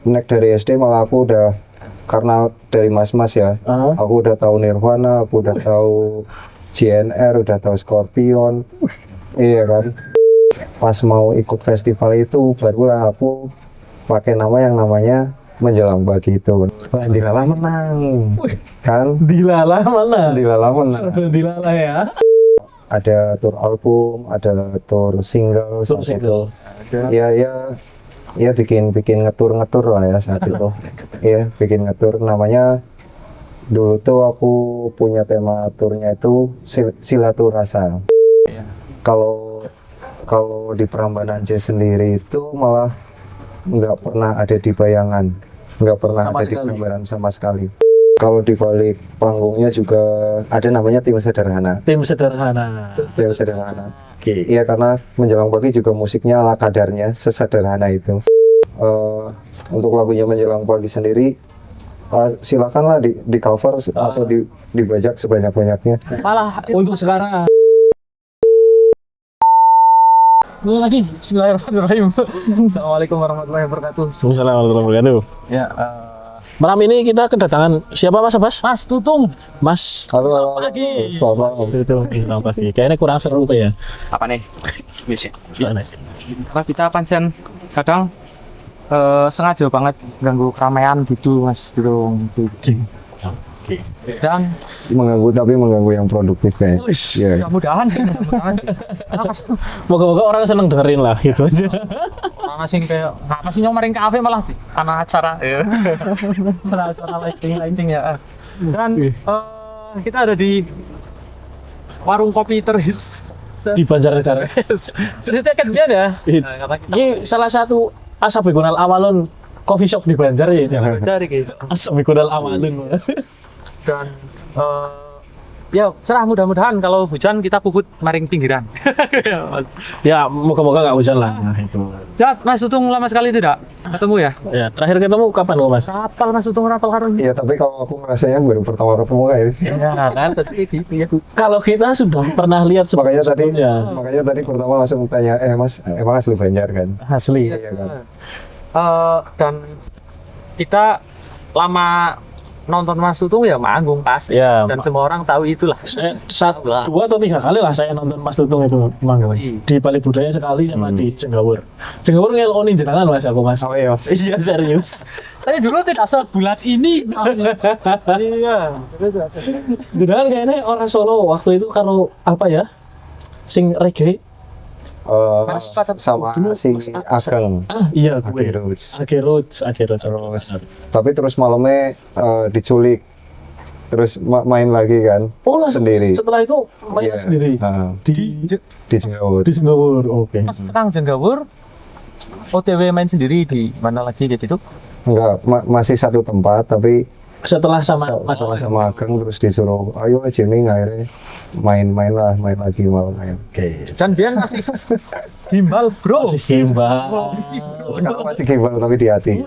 nek dari SD malah aku udah, karena dari mas-mas ya, aku udah tahu Nirvana, aku udah tahu JNR, udah tahu Scorpion, iya kan. Pas mau ikut festival itu barulah aku pakai nama yang namanya Menjelang Pagi itu. Lah Dilala menang, kan? Dilala mana? Dilala menang. Dilala ya. Ada tour album, ada tour single saat itu. Ya bikin ngetur lah ya saat itu. Iya, bikin ngetur. Namanya dulu tuh aku punya tema turnya itu Silaturasa. Kalau di Prambanan Jazz sendiri itu malah nggak pernah ada di bayangan, nggak pernah ada di gambaran sama sekali. Kalau di balik panggungnya juga ada namanya Tim Sederhana. Tim Sederhana. Tim Sederhana. Oke. Iya, karena Menjelang Pagi juga musiknya ala kadarnya, sesederhana itu. Untuk lagunya Menjelang Pagi sendiri, silakanlah di cover atau dibajak sebanyak-banyaknya. Malah untuk sekarang. Lagi. Bismillahirrahmanirrahim. Assalamualaikum warahmatullahi wabarakatuh. Assalamualaikum warahmatullahi wabarakatuh. Ya. Malam ini kita kedatangan siapa Mas Abbas? Mas Tutung. Mas Halo. Pagi. Selamat malam. Tutung, selamat pagi. Kayaknya kurang seru ya. Apa nih? Bisa. Gimana? Karena kita pancen kadang sengaja banget ganggu keramaian gitu Mas Durung. Dan Mengganggu yang produktif kayak. Iya. mudah-mudahan Moga-moga orang seneng dengerin lah gitu aja. orang asing kayak apa sih nyomarin kafe malah karena acara ya. Karena acara lighting ya. Dan kita ada di warung kopi terhits Di Banjarnegara. Ternyata kan dia ya. Ini salah satu Asabiqunal Awalun coffee shop di Banjar ya. Dari gitu. Asabiqunal Awalun. Dan ya cerah, mudah-mudahan kalau hujan kita puput maring pinggiran. Ya moga-moga nggak hujan lah. Nah, itu. Ya, Mas Tutung lama sekali tidak ketemu ya? Ya terakhir ketemu kapan lo Mas? Kapal Mas Tutung rapal karo ini. Iya, tapi kalau aku ngerasanya baru pertama ketemu kayak ini. Ya kan tadi gitu ya. Kalau kita sudah pernah lihat Makanya tadi pertama langsung tanya, Mas, emang asli Banjar kan? asli. Iya kan. Dan kita lama nonton Mas Tutung ya manggung pasti. Ya, dan semua orang tahu itulah. Saya 2 atau 3 kali lah saya nonton Mas Tutung itu manggung. Di Bali Budaya sekali sama di Jenggawur. Jenggawur ngelonin jenengan Mas aku Mas. Oh iya. Iya serius. Tapi dulu tidak sebulat ini. Iya. Jenengan kayaknya orang Solo waktu itu kalau apa ya? Sing reggae. Sama si Ageng. Iya Age gue. Roots. Age Roots. Tapi terus malamnya diculik. Terus main lagi kan? Oh lah sendiri. Setelah itu main sendiri. Di Jenggawur. Di Jenggawur. Oke. Mas sekarang Jenggawur OTW main sendiri di mana lagi gitu? Enggak, masih satu tempat tapi Setelah sama Ageng terus disuruh ayo Jenny, akhirnya main lagi malam main. Oke. Dan dia masih gimbal bro. Masih gimbal. Sekarang masih gimbal tapi di hati.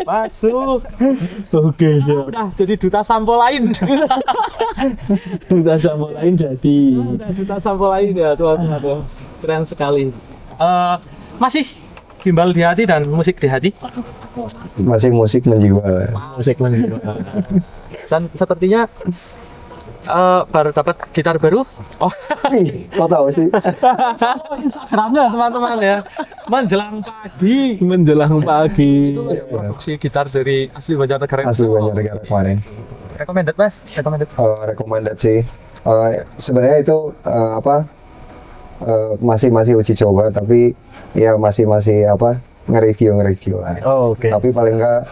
Masuk. Oke, siap. Udah jadi duta sampo lain. Duta sampo lain jadi. Udah duta sampo lain ya tuh. Keren sekali. Masih gimbal di hati dan musik di hati. Masih musik menjiwa. Musik menjiwa. Dan sepertinya baru dapat gitar baru. Oh, kok tahu sih? Instagramnya teman-teman ya. Menjelang pagi. Itu produksi gitar dari asli Banjarnegara. Asli Banjarnegara kemarin. Recommended Mas? Recommended sih. Sebenarnya itu masih uji coba, tapi ya masih nge-review lah. Oh, oke. Tapi paling enggak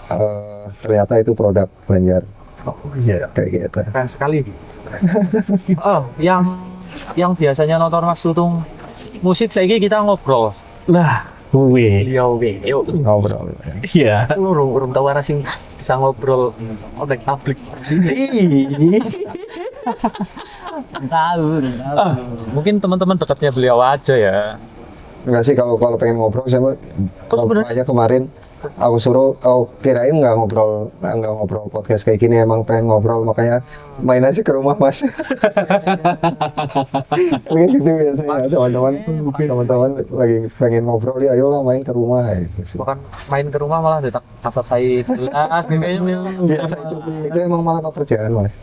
ternyata itu produk Banjar. Oh iya. Kayak gitu. Keren sekali. Yang biasanya nonton Mas Tutung musik saiki kita ngobrol. Nah, Yuk. Ngobrol. Iya. Urung tahu ana sing bisa ngobrol publik. Tahu. Mungkin teman-teman dekatnya beliau aja ya. Enggak sih, kalau pengen ngobrol saya sebenarnya aja kemarin aku suruh, kirain nggak ngobrol podcast kayak gini, emang pengen ngobrol makanya main aja ke rumah mas. Kayak gitu biasanya teman-teman lagi pengen ngobrol ya ayolah main ke rumah gitu sih. Bukan main ke rumah malah detak kasar saya jelas kayaknya. Biasa itu emang malah pekerjaan mas.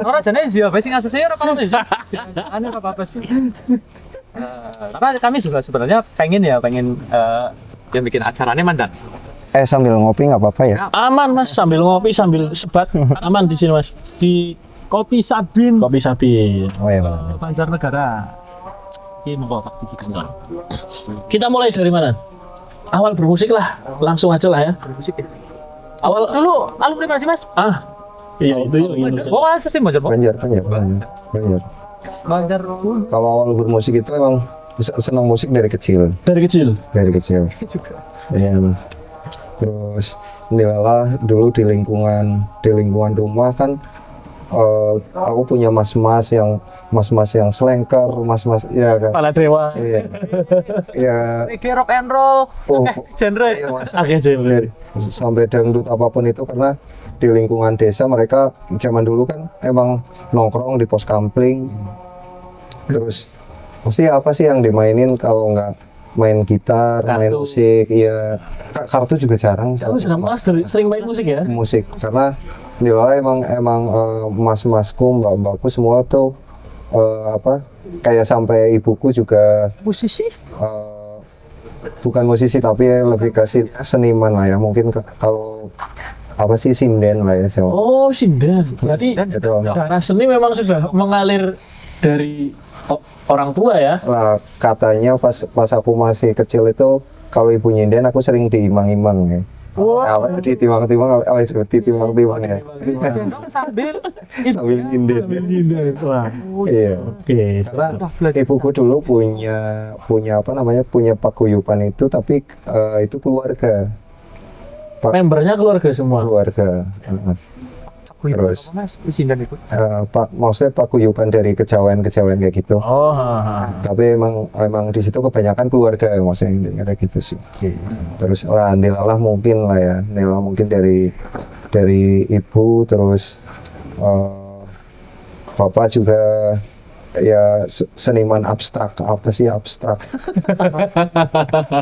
Orang jenis ya, basic ngasih saya orang nih. Aneh apa sih? Karena kami juga sebenarnya pengen yang bikin acaranya mandan. Sambil ngopi nggak apa-apa ya? Aman mas, sambil ngopi sambil sebat aman di sini mas. Di Kopi Sabin. Kopi Sabin. Oh iya benar. Banjarnegara. Ini mau taktik kan. Kita mulai dari mana? Awal bermusik lah, langsung aja lah ya. Musik ya. Awal Dulu alumni mana sih mas? Iya itu yang Oh kan sistem Banjar. Banjar. Banjar. Kalau awal bermusik itu emang senang musik dari kecil. dari kecil. Juga. Iya. Terus alhamdulillah dulu di lingkungan rumah kan aku punya mas-mas yang selengker, mas-mas ya kan. Kepala dewa. Iya. Iya. Reggae rock and roll. Oh, Genre. iya, Mas. Oke Dari- sampai dangdut apapun itu karena di lingkungan desa mereka zaman dulu kan emang nongkrong di pos kampling. Terus pasti apa sih yang dimainin kalau nggak main gitar, main Kartu. musik, iya. Kartu juga jarang. Kamu sudah mas sering main musik ya? Musik karena nilai emang mas-masku, mbak-mbakku semua tuh kayak sampai ibuku juga Musisi. bukan musisi tapi lebih ke seniman lah ya, mungkin kalau apa sih sinden lah ya. Oh sinden. Berarti Itu darah seni memang sudah mengalir dari orang tua ya? lah katanya pas aku masih kecil itu kalau ibu nyinden aku sering diimang-imang ya. Apa ditimang-timang ya. Sambil nyinden. Wah. Iya. Oke. Karena ibuku dulu punya paguyuban itu tapi itu keluarga. Membernya keluarga semua. Keluarga. Terus Mas, Sindan itu. maksudnya paguyuban dari kejawen-kejawen kayak gitu. Oh. Tapi emang di situ kebanyakan keluarga ya, maksudnya intinya kayak gitu sih. Terus alhamdulillah mungkin dari ibu, terus bapak juga ya seniman abstrak. Apa sih abstrak?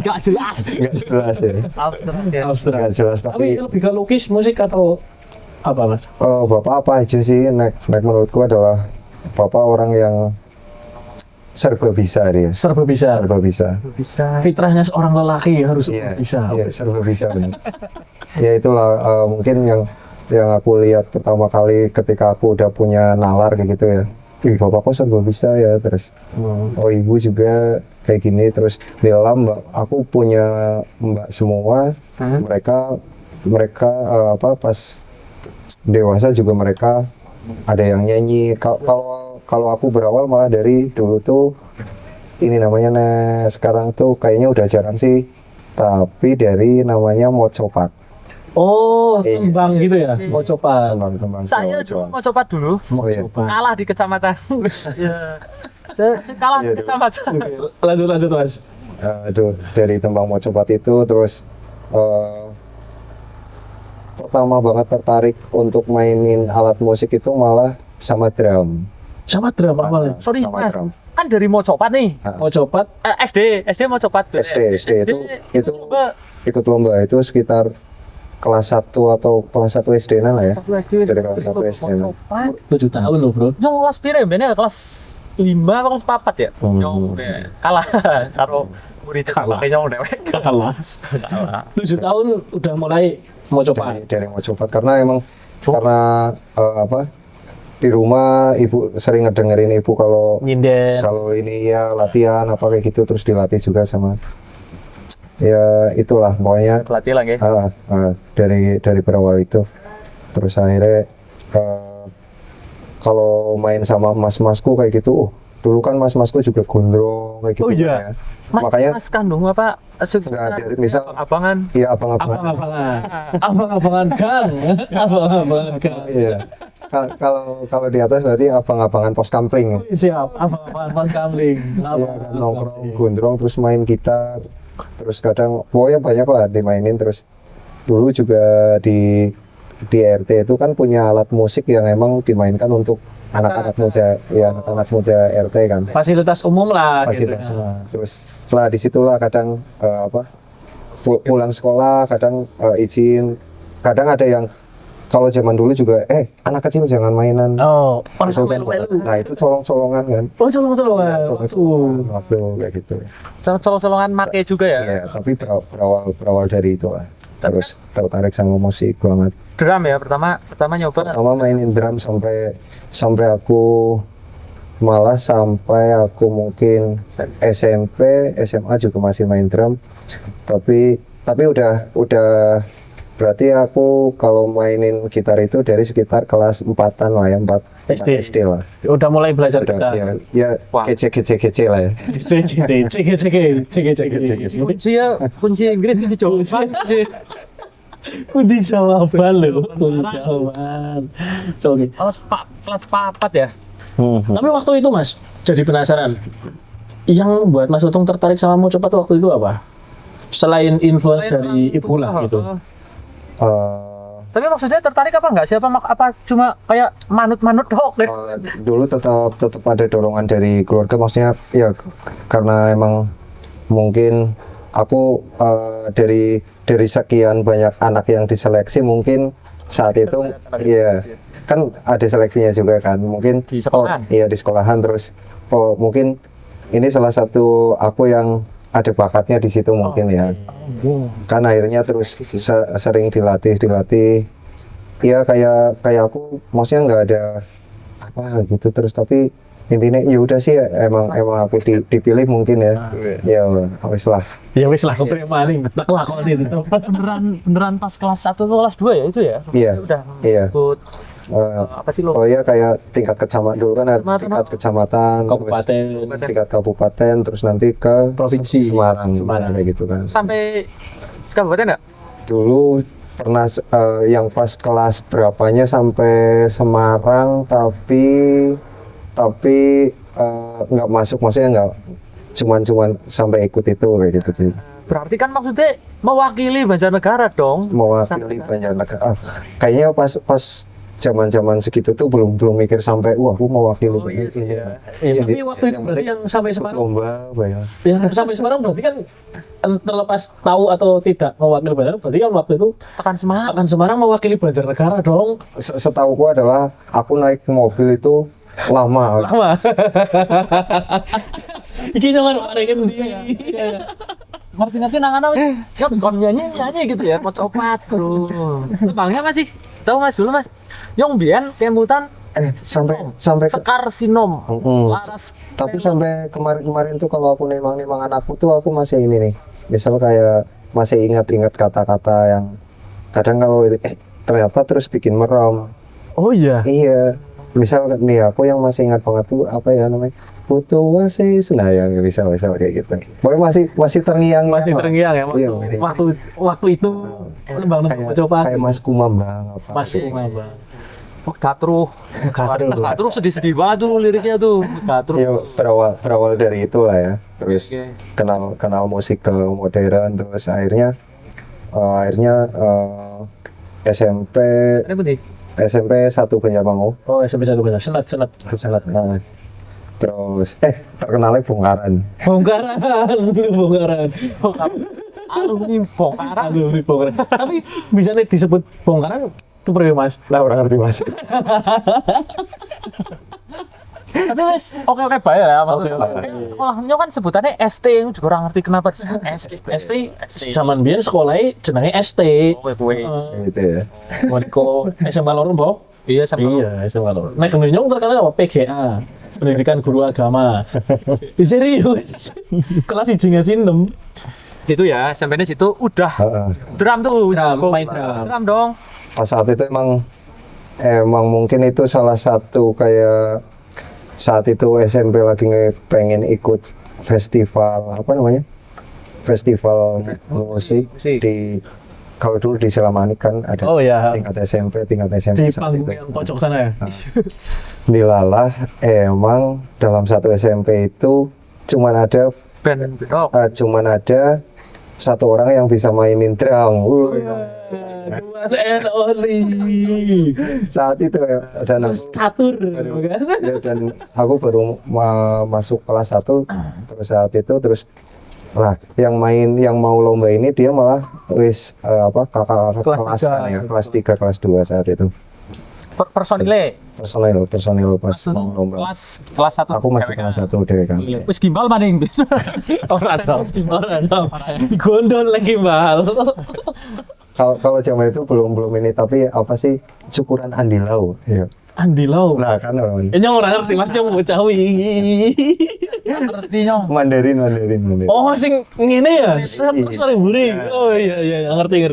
Gak jelas. Nggak jelas ya. Abstrak. Nggak jelas Tapi tapi lebih ke lukis musik atau apa mas? bapak apa aja sih, nek menurutku adalah bapak orang yang serba bisa dia. Serba bisa. Serba bisa. Bisa. Fitrahnya seorang lelaki harus Iya, bisa. iya, serba bisa benar. Ya itulah mungkin yang aku lihat pertama kali ketika aku udah punya nalar kayak gitu ya. Ih, bapakku serba bisa ya, terus oh ibu juga kayak gini, terus di dalam aku punya mbak semua, mereka pas dewasa juga mereka ada yang nyanyi. Kalau aku berawal malah dari dulu tuh ini namanya sekarang tuh kayaknya udah jarang sih, tapi dari namanya mocopat. Oh, Iya. tembang gitu ya? Mau coba. Tembang Saya dulu mau coba dulu. Oh iya. Kalah di kecamatan. Kalah di Iya, kecamatan. Lanjut mas. Dari tembang mocopat itu terus pertama banget tertarik untuk mainin alat musik itu malah sama drum. Sama drum awalnya. Sorry Sama mas, drum. kan dari mau coba nih. Mau coba. SD mau coba. SD itu coba. ikut lomba itu sekitar kelas 1 atau kelas 1 SD lah ya. Dari kelas 1 SD. 7 tahun loh bro. Nyong kelas pire mbene kelas 5 apa kelas 4 ya? Nyong kalah karo murid Kalah. nyong dewek. Kalah. 7 tahun udah mulai mau coba. Dari mocopat karena emang karena di rumah ibu sering ngedengerin ibu kalau Nyinden. ini ya latihan apa kayak gitu, terus dilatih juga sama ya itulah pokoknya. Pelatih lah ya. Dari berawal itu terus akhirnya kalau main sama mas-masku kayak gitu, dulu kan mas-masku juga gondrong kayak gitu. Oh iya. ya. Mas, Makanya mas kandung apa? nggak dari misal abangan. iya abang-abang. Abang-abangan gang. Abang-abangan gang. Iya. Kalau di atas berarti abang-abangan pos kampling. Siap. Abang-abangan pas kamling. Iya kan, nongkrong gondrong terus main gitar. terus kadang pokoknya banyak lah dimainin. Terus dulu juga di RT itu kan punya alat musik yang emang dimainkan untuk anak-anak muda, ya anak-anak muda RT kan. Fasilitas umum lah gitu. Fasilitas semua. Terus setelah disitulah kadang pulang sekolah kadang izin, kadang ada yang kalau zaman dulu juga anak kecil jangan mainan. Oh, Itu kan, nah itu colong-colongan kan. oh colong-colongan. Iya, colong-colongan waktu kayak gitu. Colong-colongan make juga ya. Iya, tapi berawal dari itulah. Terus tertarik sama musik banget. Drum ya pertama nyoba. Pertama mainin drum sampai aku malah sampai aku mungkin SMP, SMA juga masih main drum. Tapi udah berarti aku kalau mainin gitar itu dari sekitar kelas 4-an lah ya, 4 SD lah. Udah mulai belajar Udah, gitar. ya Wah. kece lah ya. Kunci Inggris kunci jawaban. Kunci jawaban loh, kunci jawaban. Oke. Kelas 4 ya. Tapi waktu itu Mas, jadi penasaran. Yang buat Mas Utung tertarik sama Mo Cepat waktu itu apa? Selain influence dari ibu lah gitu. Tapi maksudnya tertarik apa enggak sih? Apa cuma kayak manut-manut dok? Dulu tetap ada dorongan dari keluarga, maksudnya ya karena emang mungkin aku dari sekian banyak anak yang diseleksi mungkin saat itu ya kan ada seleksinya juga kan, mungkin Di sekolahan? iya di sekolahan. Terus mungkin ini salah satu aku yang ada bakatnya di situ mungkin ya. Kan akhirnya terus sering dilatih ya kayak aku maksudnya nggak ada apa gitu terus, tapi intinya ya udah sih emang aku dipilih mungkin ya. Ya wis lah. Ya wis lah, keterima nih, tak lakon itu. Beneran pas kelas 1 atau kelas 2 ya itu ya? Iya. Udah Iya. ikut apa sih lo? Oh ya kayak tingkat kecamatan dulu kan ada tingkat kecamatan, Kabupaten. terus tingkat kabupaten, terus nanti ke Provinsi. Semarang kayak gitu kan. Sampai kabupaten enggak? Dulu pernah yang pas kelas berapanya sampai Semarang, tapi nggak masuk, maksudnya nggak cuman sampai ikut itu kayak gitu sih. Berarti kan maksudnya mewakili Banjarnegara dong. Mewakili Banjarnegara. Kayaknya pas zaman segitu tuh belum mikir sampai wah aku mewakili ini. Ya, tapi waktu itu berarti yang sampai ikut Semarang, lomba banyak. yang sampai Semarang berarti kan terlepas tahu atau tidak mewakili Banjar, berarti kan waktu itu Tekan semangat. akan Semarang mewakili Banjarnegara dong. Setahuku adalah aku naik mobil itu lama. Iki jangan orang di. Ngerti nang ana ya kon nyanyi gitu ya, mau copat bro. Bangnya masih tahu Mas dulu Mas. Yang biyen kemutan sampai Sekar Sinom. Laras. Tapi sampai kemarin tuh kalau aku nemang anakku tuh aku masih ini nih. Misal kayak masih ingat kata-kata yang kadang kalau ternyata terus bikin merem. Oh iya. Iya. Misal nih aku yang masih ingat banget tuh apa ya namanya? Putu masih senayang misal kayak gitu. Pokoknya masih terngiang. Masih terngiang ya Iya, waktu itu lembang coba. Kayak Mas Kumambang apa. Mas Kumambang. Gatruh sedih-sedih banget tuh liriknya tuh. Gatruh. Iya, berawal dari itulah ya. Terus kenal musik ke modern, terus akhirnya SMP 1 Banjarmangu. Oh, SMP 1 Banjar. Senat. Nah. Terus terkenalnya bongkaran. Alumni bongkaran. Tapi bisa nih disebut bongkaran itu berapa Mas? Lah orang ngerti Mas. Tapi wes oke bae ya maksudnya. Oke. Sekolahnya kan sebutannya ST, juga orang ngerti kenapa disebut ST. Zaman biyen sekolahnya jenenge ST. Kowe. Gitu ya. Moniko SMA Lorong, Bo? Iya sama. Iya, SMA Lorong. Nek Gendonyong terkenal apa? PGA. Pendidikan Guru Agama. Serius. Kelas 1 ngasih 6. Itu ya, sampainya situ udah drum tuh. Main drum. Drum dong. Pas saat itu emang mungkin itu salah satu kayak saat itu SMP lagi pengen ikut festival apa namanya? Festival musik di kalau dulu di Selamanik kan ada tingkat SMP di saat panggung itu. yang pojok sana ya. Dilalah emang dalam satu SMP itu cuman ada Band rock. cuman ada satu orang yang bisa mainin drum. One and only. Saat itu ya, dan aku Catur, baru, kan? ya, dan aku baru masuk kelas 1 terus saat itu terus lah yang mau lomba ini dia malah kakak kelas kan ya, kelas 3 kelas 2 saat itu. Personile personil pas mau lomba. kelas 1 Aku masih kelas 1 deh kan. wis gimbal maning. Orang gondol lagi Mbak. Kalau zaman itu belum ini, tapi apa sih syukuran Andi Lau ya. Andi Lau. Nah kan orang Ini orang ngerti Mas Nyong bocawi. Ngerti nyong. Mandarin. Oh, sing ngene ya? Sorry, buri. Oh iya, ngerti.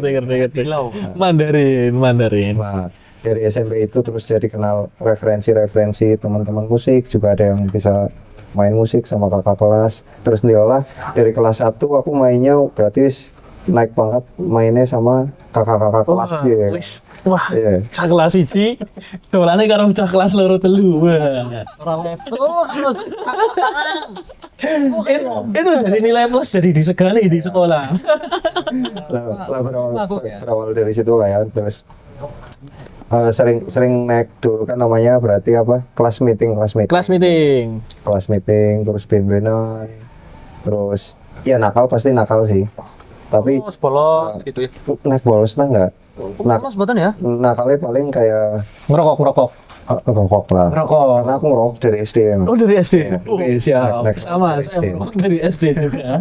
Mandarin. Nah, dari SMP itu terus jadi kenal referensi teman-teman musik, juga ada yang bisa main musik sama kakak kelas. Terus lah dari kelas 1 aku mainnya berarti naik pangkat mainnya sama kakak-kakak kelas ya. Wah, Iya. kelas 1 dolane karo bocah kelas loro telu. Wah. Ora level terus. Itu jadi nilai plus jadi disegani di sekolah. Lah berawal dari situ lah ya. Terus sering naik dulu kan namanya berarti apa? Kelas meeting terus ben-benan. Terus ya nakal pasti nakal sih. Tapi bolos gitu ya. naik bolos enggak. Bolos mboten ya? Nakalnya paling kayak Ngerokok. ngerokok lah. Ngerokok. Karena aku ngerokok dari SD emang. Oh dari SD. Iya. Siap. Naik Sama dari saya SD. ngerokok dari SD juga.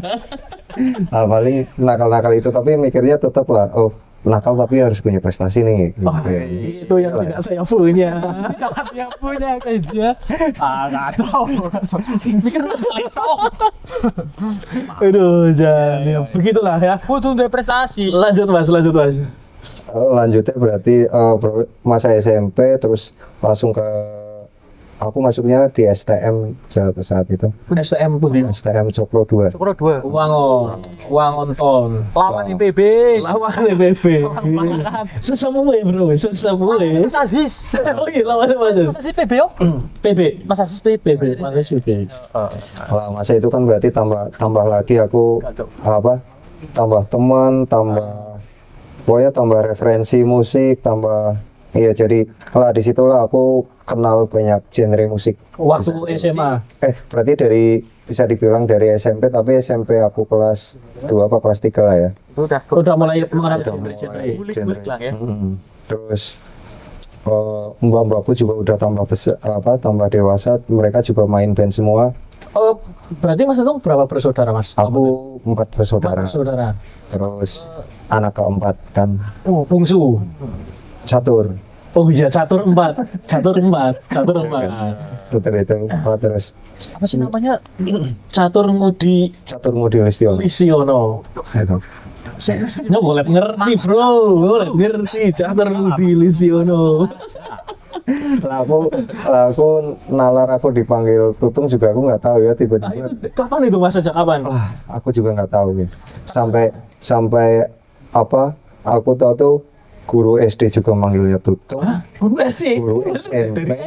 Nah, paling nakal-nakal itu tapi mikirnya tetap lah, oh nakal tapi harus punya prestasi nih. Oh, itu yang tidak saya punya. Jangan yang punya kayak dia. Enggak tahu. Mikir Aduh, jangan. Ya, begitulah ya. butuh prestasi. Lanjut mas. Lanjutnya berarti masa SMP terus langsung ke aku masuknya di STM saat itu. STM putih. STM Cokro 2. Cokro 2. Wangon ton. Lawan IPB. Lawan PB. Sesepuhe bro, sesepuhe. Mas Aziz. Oh iya lawan Mas. Mas Aziz PB yo. PB. Mas Aziz PB. Mas PB. Lah masa itu kan berarti tambah lagi aku tambah teman, pokoknya tambah referensi musik, iya jadi lah disitulah aku kenal banyak genre musik. Waktu SMA. Berarti bisa dibilang dari SMP, tapi SMP aku kelas 2 apa kelas 3 lah ya. Udah mulai mengenal Udah genre. mulai Bulik lah ya. Terus mbak-mbakku juga udah tambah dewasa, mereka juga main band semua. Oh, berarti Mas itu berapa bersaudara Mas? Aku 4 bersaudara. Bersaudara. Terus anak keempat kan Oh, bungsu. catur. Oh iya, catur 4. Catur itu 4 terus apa sih namanya? Catur Ngudi catur Ngudi Listiono. Lisiono. Nyo boleh ngerti bro, boleh ngerti Catur Ngudi Lisiono. Lah aku nalar aku dipanggil Tutung juga aku nggak tahu ya Nah, tiba-tiba. itu kapan itu Mas, sejak kapan? Aku juga nggak tahu ya. Sampai aku tahu tuh guru SD juga manggilnya Tutung. Guru SD. Guru SMP.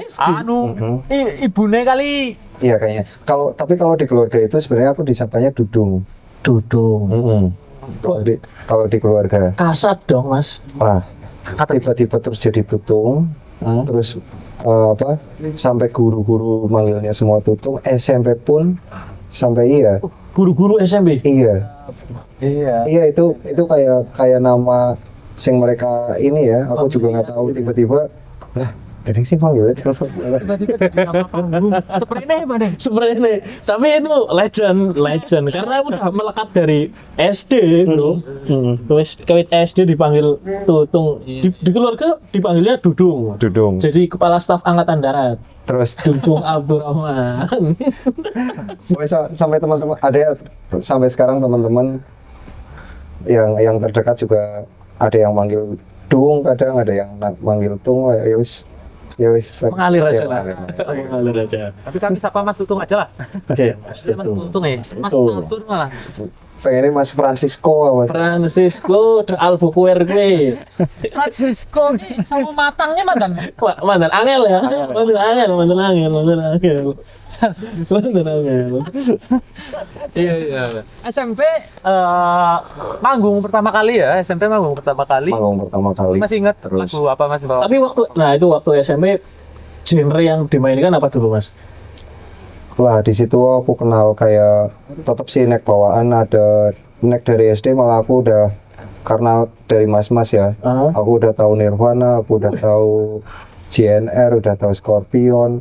Ibune kali. Iya kayaknya. Tapi kalau di keluarga itu sebenarnya aku disapanya Dudung. Kalau di keluarga. Kasat dong Mas. Lah, tiba-tiba terus jadi Tutung. Terus sampai guru-guru manggilnya semua Tutung. SMP pun sampai iya. Guru-guru SMP. Iya, itu kayak nama sing mereka ini ya. Aku juga nggak tahu tiba-tiba. Lah, tadi sih manggilnya Tiba-tiba jadi nama panggung. Seperti ini. Tapi itu legend karena aku udah melekat dari SD bro. Terus kawit SD dipanggil Tutung. Di keluarga dipanggilnya Dudung. Jadi kepala staf angkatan darat. Terus Dudung Abdurrahman. sampai teman-teman ada sampai sekarang teman-teman yang terdekat juga ada yang manggil Dung, kadang ada yang manggil Tung. Ya wis Mengalir aja lah. mengalir. Mengalir aja. Tapi kami sapa Mas Tutung aja lah. Oke, Mas Tutung ya. Mas Tutung. Catur malah. pengennya Mas Francisco apa? Francisco de Albuquerque. Francisco sama matangnya mantan. Mantan angel ya. Mantan angel. Iya. SMP manggung pertama kali ya. SMP manggung pertama kali. Manggung pertama kali. Masih ingat Terus. lagu apa Mas bawa? Tapi waktu SMP genre yang dimainkan apa dulu Mas? Lah di situ aku kenal kayak tetap sih nek bawaan ada nek dari SD malah aku udah karena dari mas-mas ya. Aku udah tahu Nirvana, aku udah tahu JNR, udah tahu Scorpion.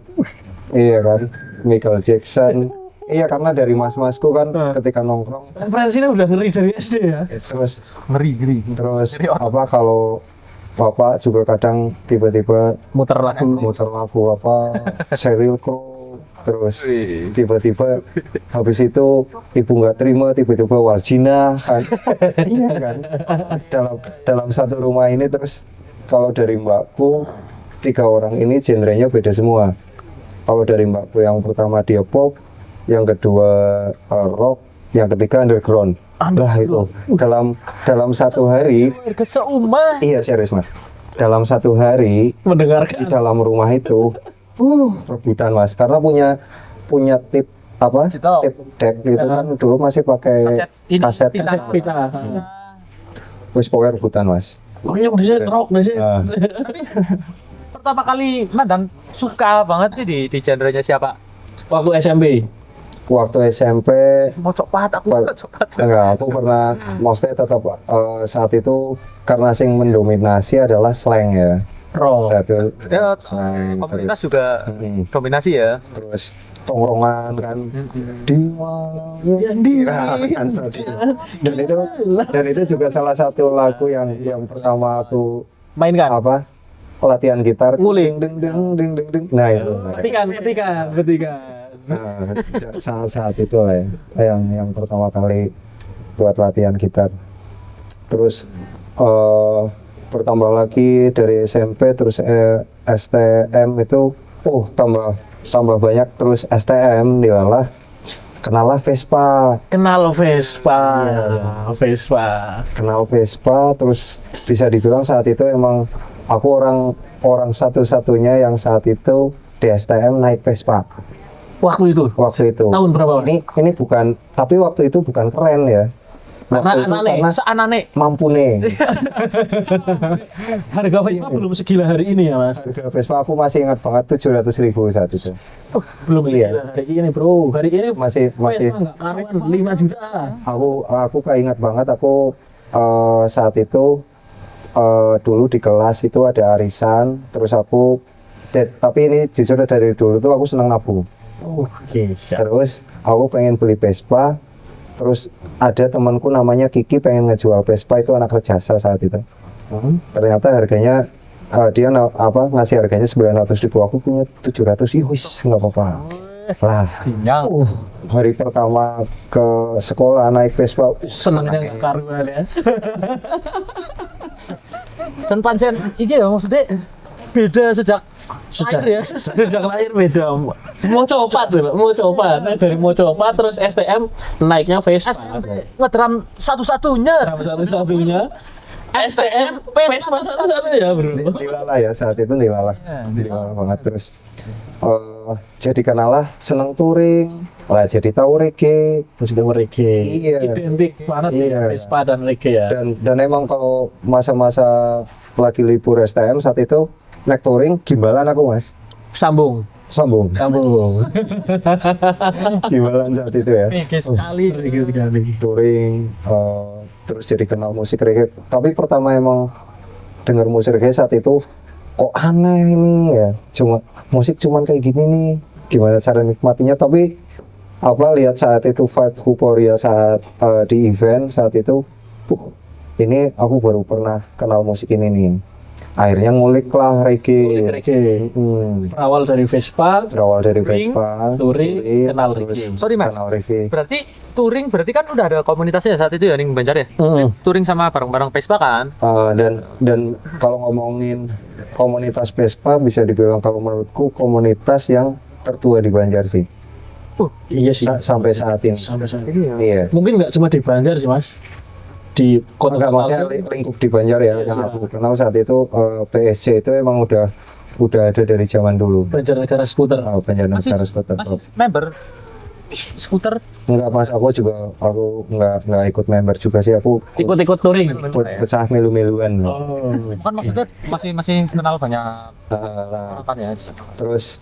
Iya kan? Michael Jackson. Iya karena dari mas-masku kan ketika nongkrong Referensinya udah ngeri dari SD ya. terus Ngeri. terus apa kalau bapak juga kadang tiba-tiba Muter lagu. apa Sheryl Crow terus tiba-tiba habis itu ibu nggak terima tiba-tiba Waljina kan iya kan dalam satu rumah ini terus kalau dari mbakku 3 orang ini genrenya beda semua. Kalau dari mbakku yang pertama dia pop, yang kedua rock, yang ketiga underground. Lah itu dalam satu hari Seumah. iya serius Mas, dalam satu hari di Mendengarkan. dalam rumah itu rebutan Mas karena punya tip apa Digital. tip deck gitu kan dulu masih pakai kaset Pita. wis pokoknya rebutan Mas. Pokoknya udah rock sih. Nah, Pertama kali mantan suka banget nih di genrenya siapa? Waktu SMP. waktu SMP Mau copat aku copat. enggak aku pernah maksudnya tetap saat itu karena sing mendominasi adalah slang ya Rock. saat itu Ya, slang komunitas terus, juga dominasi ya. terus tongkrongan kan di malam yang dan itu juga salah satu lagu yang pertama aku Mainkan. apa latihan gitar Nguling. ding ding ding ding ding nah itu Ketikan. nah, saat itu lah ya yang pertama kali buat latihan gitar terus bertambah lagi dari SMP terus STM itu tambah banyak terus STM dilalah kenal Vespa kenal Vespa terus bisa dibilang saat itu emang aku orang satu-satunya yang saat itu di STM naik Vespa Waktu itu. Tahun berapa? ini bukan tapi waktu itu bukan keren ya waktu itu karena Seanane. mampu nih Harga Vespa belum segila hari ini ya Mas. harga Vespa aku masih ingat banget 700.000 saat itu Belum Iya. segila hari ini bro. Hari ini masih Vespa nggak karuan 5 juta. aku keingat banget aku saat itu dulu di kelas itu ada arisan terus aku tapi ini jujur dari dulu tuh aku senang nabung Oke. terus aku pengen beli Vespa terus ada temanku namanya Kiki pengen ngejual Vespa itu anak Rejasa saat itu ternyata harganya dia ngasih harganya 900.000 aku punya 700 wis nggak apa-apa lah Sinyang. hari pertama ke sekolah naik Vespa Senangnya nggak karuan ya. Dan pancen iki ya maksudnya beda sejak lahir beda. Mau copat. Nah, dari mau copat terus STM naiknya Vespa. ngedram satu-satunya. Satu-satunya STM Vespa satu-satunya bro. Nilala ya saat itu nilala banget terus jadi kenalah seneng touring lah jadi tahu reggae Sudah reggae. Iya. Identik banget Iya. Vespa dan reggae ya. dan emang kalau masa-masa lagi libur STM saat itu naik touring gimbalan aku Mas Sambung. gimbalan saat itu ya Reggae sekali. Reggae sekali. touring terus jadi kenal musik reggae tapi pertama emang dengar musik reggae saat itu kok aneh ini ya musik cuman kayak gini nih gimana cara nikmatinya tapi lihat saat itu vibe euforia saat di event saat itu ini aku baru pernah kenal musik ini nih akhirnya ngulik lah reggae Berawal dari Vespa, touring, kenal terus reggae. Sorry Mas. kenal reggae Berarti touring berarti kan udah ada komunitasnya saat itu ya ning Banjar ya? Touring sama bareng-bareng Vespa kan? dan kalau ngomongin komunitas Vespa bisa dibilang kalau menurutku komunitas yang tertua di Banjar sih Iya sih. Sampai saat ini. Sampai saat ini ya. Iya. Mungkin nggak cuma di Banjar sih mas, di kota Enggak, maksudnya lingkup di Banjar ya, yang aku kenal saat itu PSC itu emang udah ada dari zaman dulu. Banjarnegara Skuter. Banjarnegara Skuter. masih member skuter Enggak mas, aku nggak ikut member juga sih, aku Ikut-ikut touring. pecah melu-meluan. Oh. kan maksudnya masih kenal banyak Lah, orang ya. terus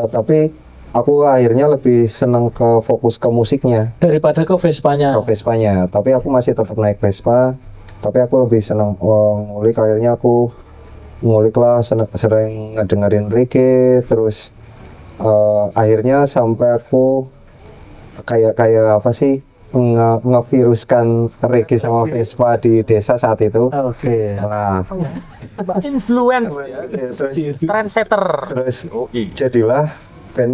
tapi aku akhirnya lebih senang ke fokus ke musiknya, Daripada ke Vespanya. ke Vespanya. Tapi aku masih tetap naik Vespa, tapi aku lebih senang ngulik. Akhirnya aku ngulik lah, sering ngedengerin reggae. Terus akhirnya sampai aku kayak apa sih, ngeviruskan reggae sama Vespa di desa saat itu. Oke. Nah, Influence terus trendsetter. terus jadilah band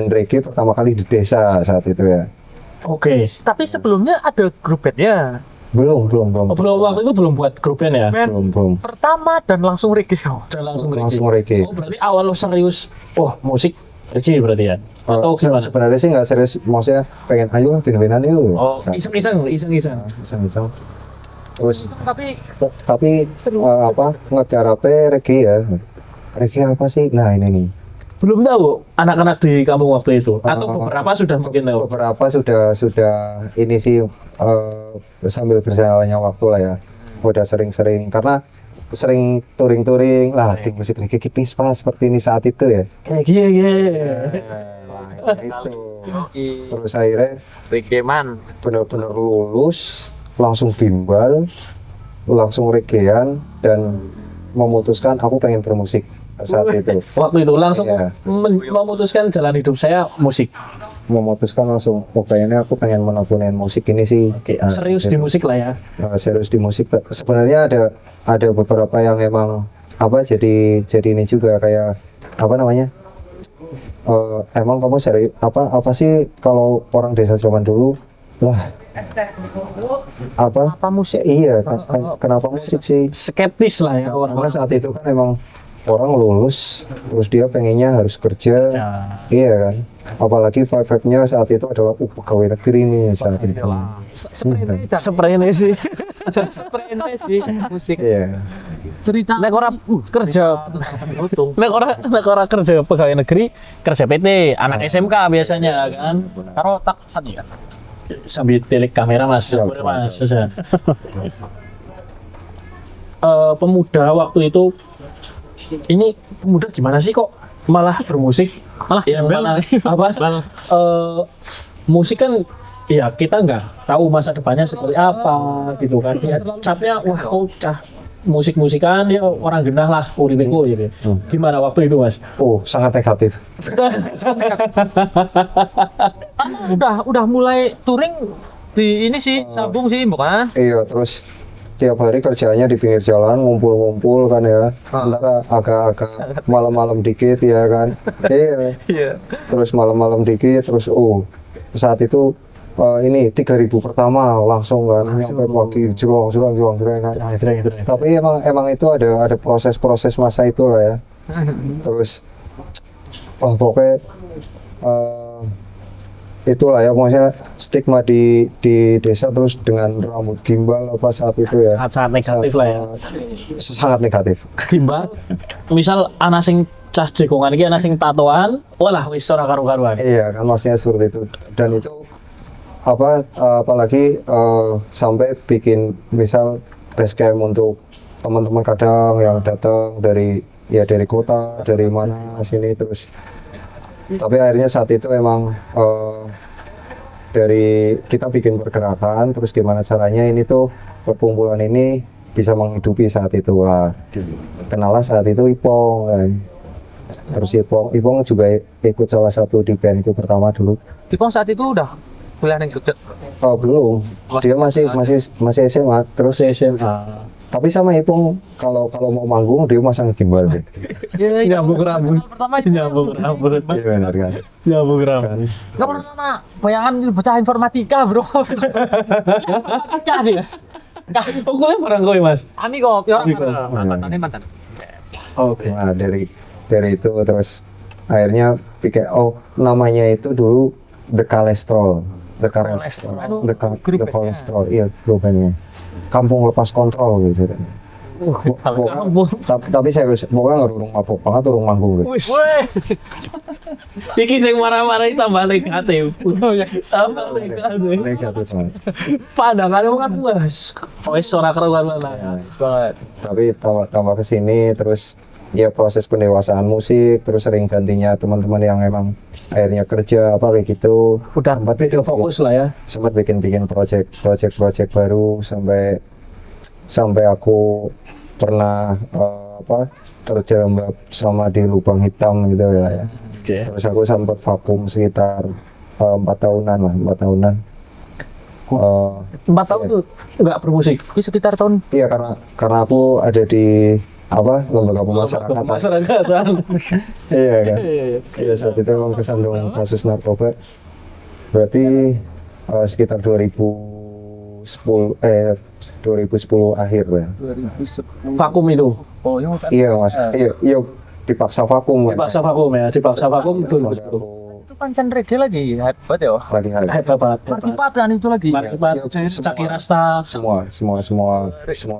reggae pertama kali di desa saat itu ya. Oke. Tapi sebelumnya ada grup bandnya. Belum Oh, belum, waktu itu belum buat grup band ya? Band belum pertama dan langsung reggae. Dan langsung langsung reggae. reggae. Oh, berarti awal lo serius, musik reggae berarti ya? Atau gimana? Sebenarnya sih nggak serius, maksudnya pengen ayo lah band-bandan yuk. Oh, iseng-iseng. Iseng-iseng. Terus Tapi tapi ngegarape reggae ya. Reggae apa sih? Nah ini nih. Belum tahu anak-anak di kampung waktu itu, atau beberapa sudah mungkin tahu. Beberapa sudah ini sih sambil berjalannya waktu lah ya. Udah sering-sering karena sering touring-touring lah di musik reggae Vespa seperti ini saat itu ya. Nah, itu. Terus akhirnya reggae man. benar-benar lulus, langsung bimbal, langsung reggaean, dan memutuskan aku pengen bermusik saat itu. Waktu itu langsung Iya. memutuskan jalan hidup saya musik. Memutuskan langsung, kayaknya aku pengen menekunin musik ini sih. Oke, Nah, serius di gitu. musik lah ya. Serius di musik. Sebenarnya ada beberapa yang emang jadi ini juga kayak apa namanya? Emang kamu serius apa sih kalau orang desa zaman dulu lah apa musik? Iya, kenapa musik sih? Skeptis lah ya Karena orang. saat itu kan emang orang lulus terus dia pengennya harus kerja, iya kan? Apalagi vibe-nya saat itu adalah pegawai negeri nih saat itu. Seperti ini sih. Seperti sih musik. Iya. Cerita Nek ora kerja, nek ora kerja pegawai negeri, kerja PT, anak SMK biasanya kan. karo tak sani kan. Sambil telik kamera mas, Siap, mas. siap. Pemuda waktu itu, ini pemuda gimana sih kok malah bermusik, malah musik kan ya kita nggak tahu masa depannya seperti apa gitu kan. Ya, capnya wah kok cah musik-musikan ya orang genah lah uripeku gitu. Gimana waktu itu mas? Oh, sangat negatif. udah mulai touring di ini sih sambung sih bukan? Iya, terus tiap hari kerjanya di pinggir jalan ngumpul-ngumpul kan ya. Antara agak-agak malam-malam dikit ya kan. Iya. Terus malam-malam dikit terus saat itu ini 3.000 pertama langsung kan nyampe pagi juang kan. Tapi emang itu ada proses-proses masa itu lah ya. Terus pokoknya itulah ya, maksudnya stigma di desa terus dengan rambut gimbal apa saat itu ya. Sangat negatif lah ya. Sangat negatif. Gimbal, misal anak sing cah jekongan iki anak sing tatoan, walah wis ora karu-karuan. Iya kan, maksudnya seperti itu. Dan itu apalagi sampai bikin misal base camp untuk teman-teman kadang yang datang dari kota, dari mana sini terus. Tapi akhirnya saat itu emang dari kita bikin pergerakan, terus gimana caranya ini tuh perkumpulan ini bisa menghidupi saat itu lah. Kenalah saat itu Ipong kan. Terus Ipong juga ikut salah satu di bandku pertama dulu. Ipong saat itu udah kuliah di Jogja. Oh belum, dia masih SMA. Terus SMA. tapi sama Ipong kalau mau manggung dia masang gimbal deh. Nyambung rambut. Pertama Nyambung rambut. Iya benar kan. Nyambung rambut. Kan. Lo pernah sana bayangan bocah informatika bro. Informatika dia. Oh, kuliah bareng kowe, Mas. Ami kok, ya Ami kok. mantan. Oke. Nah dari itu terus akhirnya pikir namanya itu dulu The Cholesterol. The Cholesterol. The Cholesterol. Iya, grup bandnya. Kampung Lepas Kontrol gitu. Tapi saya pokoknya ngurung mabok banget, urung manggung gitu. Weh. Iki sing marah-marah tambah negatif. Tambah negatif. Negatif banget. Pandangannya kan wes ora keruan lah. Banget. Tapi tambah kesini terus ya proses pendewasaan musik, terus sering gantinya teman-teman yang emang akhirnya kerja apa kayak gitu. Udah bikin fokus lah ya. Sempat bikin project baru sampai aku pernah terjerembab sama di lubang hitam gitu ya. Oke. Terus aku sempat vakum sekitar 4 tahunan lah, 4 tahunan. 4 tahun tuh nggak bermusik. Ini sekitar tahun Iya, karena aku ada di lembaga pemasyarakatan. Masyarakatan. Iya kan. Iya, saat itu emang kesandung kasus narkoba. Berarti sekitar 2010 akhir ya. Vakum itu. Oh, Iya mas. Iya dipaksa vakum. Dipaksa vakum ya, dipaksa vakum Sampai 2010. aku Itu pancen reggae lagi hebat ya. lagi hype. Hebat banget. Markipatan itu lagi. Markipat, Iya, Caki Rasta. semua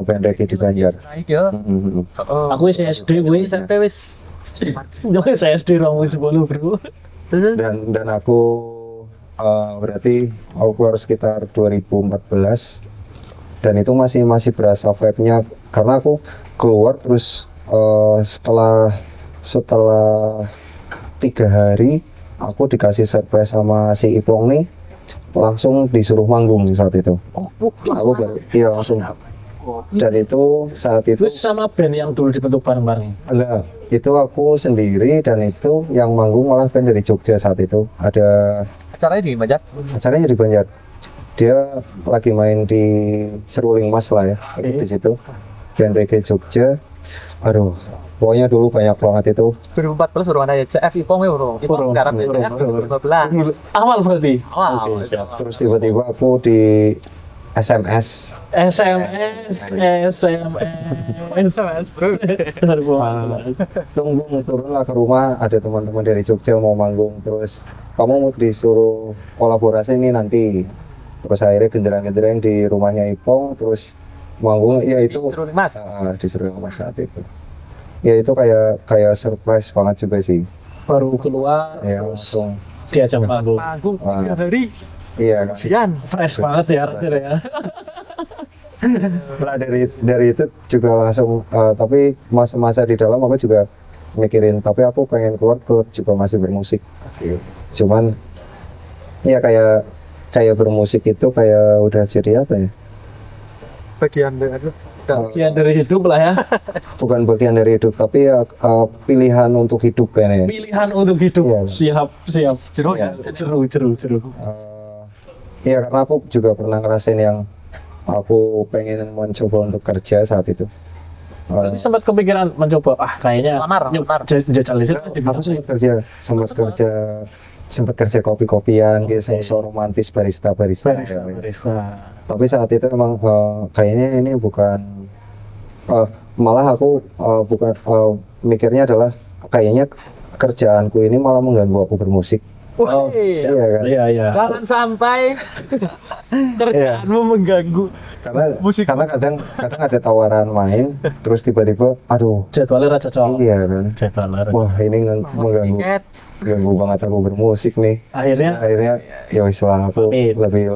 band reggae di Banjar. Naik ya. Aku SD gue SMP wis. Jangan saya SD 2010 bro. Dan aku berarti aku keluar sekitar 2014 dan itu masih berasa vibe-nya karena aku keluar terus setelah 3 hari aku dikasih surprise sama si Ipong nih, langsung disuruh manggung saat itu. Aku iya langsung. Dan itu saat itu Terus sama band yang dulu dibentuk bareng-bareng. enggak, itu aku sendiri dan itu yang manggung malah band dari Jogja saat itu. Ada Acaranya di Banjar. acaranya di Banjar. Dia lagi main di Seruling Mas lah ya, di situ. Band reggae Jogja. Aduh, pokoknya dulu banyak banget itu. 2014 urung ada CF Ipong ya urung. Ipong garap ya CF 2015. Awal berarti. Wow. Terus tiba-tiba aku di SMS. SMS bro. Tunggu turunlah ke rumah, ada teman-teman dari Jogja mau manggung, terus kamu disuruh kolaborasi ini nanti. Terus akhirnya genderang-genderang di rumahnya Ipong, terus manggung, ya itu Seruling Mas. disuruh Mas saat itu. Ya itu kayak surprise banget juga sih. Baru keluar Ya langsung. diajak manggung. Manggung Wah. 3 hari. Iya. Sian. Fresh banget ya rasanya ya. Lah dari itu juga langsung tapi masa-masa di dalam aku juga mikirin tapi aku pengen keluar tuh juga masih bermusik. Cuman ya kayak bermusik itu kayak udah jadi apa ya? Bagian dari Bagian dari hidup lah ya. Bukan bagian dari hidup tapi ya pilihan untuk hidup kayaknya. Pilihan untuk hidup. Iya. Siap. Jero ya. Jeru. Ya karena aku juga pernah ngerasain yang aku pengen mencoba untuk kerja saat itu. Berarti sempat kepikiran mencoba kayaknya Lamar. jajal listrik Aku sempat kerja kopi-kopian gitu, so romantis barista. barista. Tapi saat itu emang kayaknya ini bukan malah aku bukan mikirnya adalah kayaknya kerjaanku ini malah mengganggu aku bermusik. Oh, Iya kan? Iya. Jangan sampai kerjaanmu mengganggu. Karena kadang ada tawaran main terus tiba-tiba aduh Jadwalnya raja cowok. iya kan. Jadwalnya. Wah, ini mengganggu Tiket. banget aku bermusik nih. Akhirnya Ya wis lah aku Amin. lebih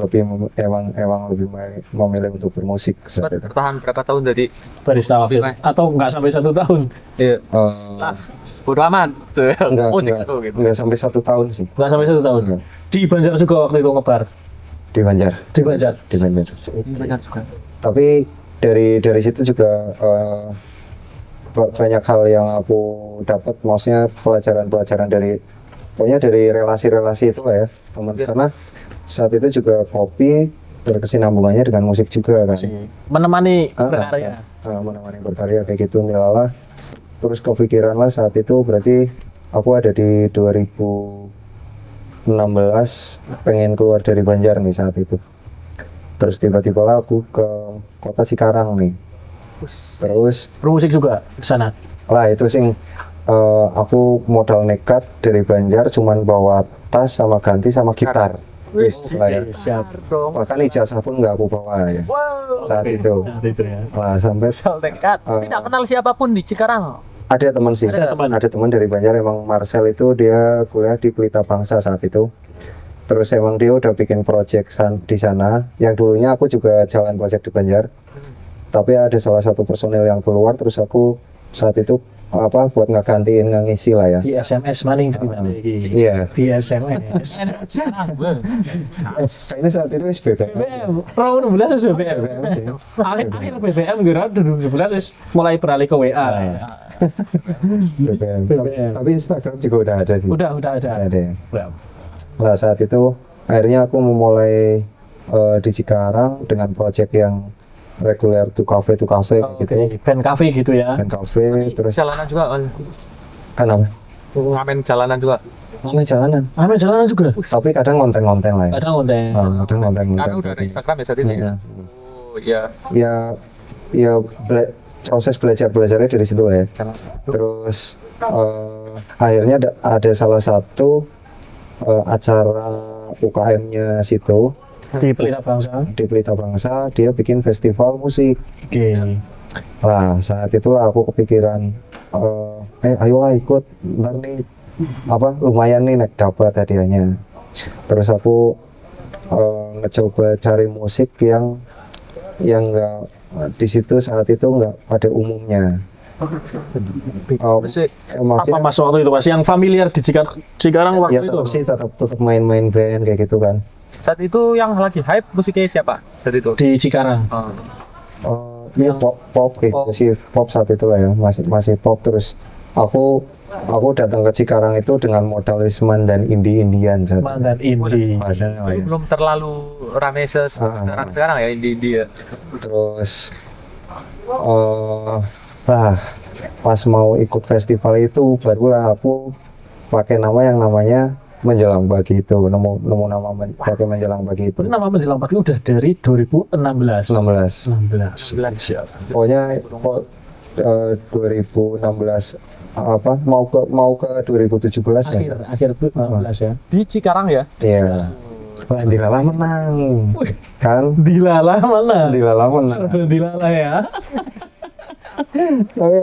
emang lebih memilih untuk bermusik saat itu. Bertahan berapa tahun jadi? barista waktu itu. Atau nggak sampai 1 tahun. Iya. Bodo amat. Tuh. Musik enggak, itu gitu. enggak sampai 1 tahun sih Nggak sampai 1 tahun. Di Banjar juga waktu itu ngebar. di Banjar. Di Banjar. Banjar juga. Tapi dari situ juga banyak hal yang aku dapat, maksudnya pelajaran pokoknya dari relasi-relasi itu lah ya teman. Karena saat itu juga kopi berkesinambungannya dengan musik juga kan. Menemani berkarya. Menemani berkarya kayak gitu nilalah. Terus kepikiran lah saat itu berarti aku ada di 2016 pengen keluar dari Banjar nih saat itu. Terus tiba-tiba lah aku ke kota Cikarang nih. Terus Bermusik juga di sana. lah itu sing aku modal nekat dari Banjar cuman bawa tas sama ganti sama gitar. Wis lah ya. Siap. Bahkan ijazah pun nggak aku bawa ya saat itu. Itu ya. Lah sampai Nekat. Tidak kenal siapapun di Cikarang. ada teman sih, ada teman dari Banjar, emang Marcel itu dia kuliah di Pelita Bangsa saat itu. Terus emang dia udah bikin project di sana. Yang dulunya aku juga jalan project di Banjar. Tapi ada salah satu personil yang keluar, terus aku saat itu buat nggak ngisi lah ya. Di SMS maning ceritanya iki. Iya. Di SMS. Kayaknya saat itu BBM. BBM. Tahun 16 wis BBM. Akhir BBM gara 2017 wis mulai beralih ke WA. BBM. Tapi Instagram juga udah ada. Udah ada. Ada. Nah saat itu akhirnya aku memulai di Cikarang dengan project yang reguler to cafe gitu. Band cafe gitu ya. Band cafe terus Jalanan juga kan apa? ngamen jalanan juga. Namanya jalanan. Ame jalanan juga. Tapi kadang konten-konten lah ya. Kadang konten. Kadang konten-konten. Karena udah ada Instagram ya saat itu ya. Oh iya. Ya proses belajarnya dari situ lah ya. Terus akhirnya ada salah satu acara UKM-nya situ Di Pelita Bangsa. di Pelita Bangsa, dia bikin festival musik. Oke. Lah saat itulah aku kepikiran ayolah ikut, ntar nih lumayan nih naik dapat hadiahnya. Terus aku ngecoba cari musik yang enggak di situ saat itu enggak pada umumnya. Apa mas waktu itu mas yang familiar di Cikarang waktu ya itu? tetap sih tetap main-main band kayak gitu kan. Saat itu yang lagi hype musiknya siapa? Saat itu. Di Cikarang. Iya pop kayak gitu sih, pop saat itu lah ya, masih pop. Terus aku datang ke Cikarang itu dengan modal Wisman dan Indian Mandan indie. bahasanya lah ya. Belum terlalu rame sekarang ya India. Terus lah pas mau ikut festival itu barulah aku pakai nama yang namanya Menjelang Pagi itu, nemu nama pakai Menjelang Pagi itu. Itu nama Menjelang Pagi udah dari 2016. 16. Pokoknya 2016 mau ke 2017 akhir itu 16 ya. Di Cikarang ya? Iya. Lah Dilala menang. Kan? Dilala mana? Dilala menang. Sebelum Dilala ya. Tapi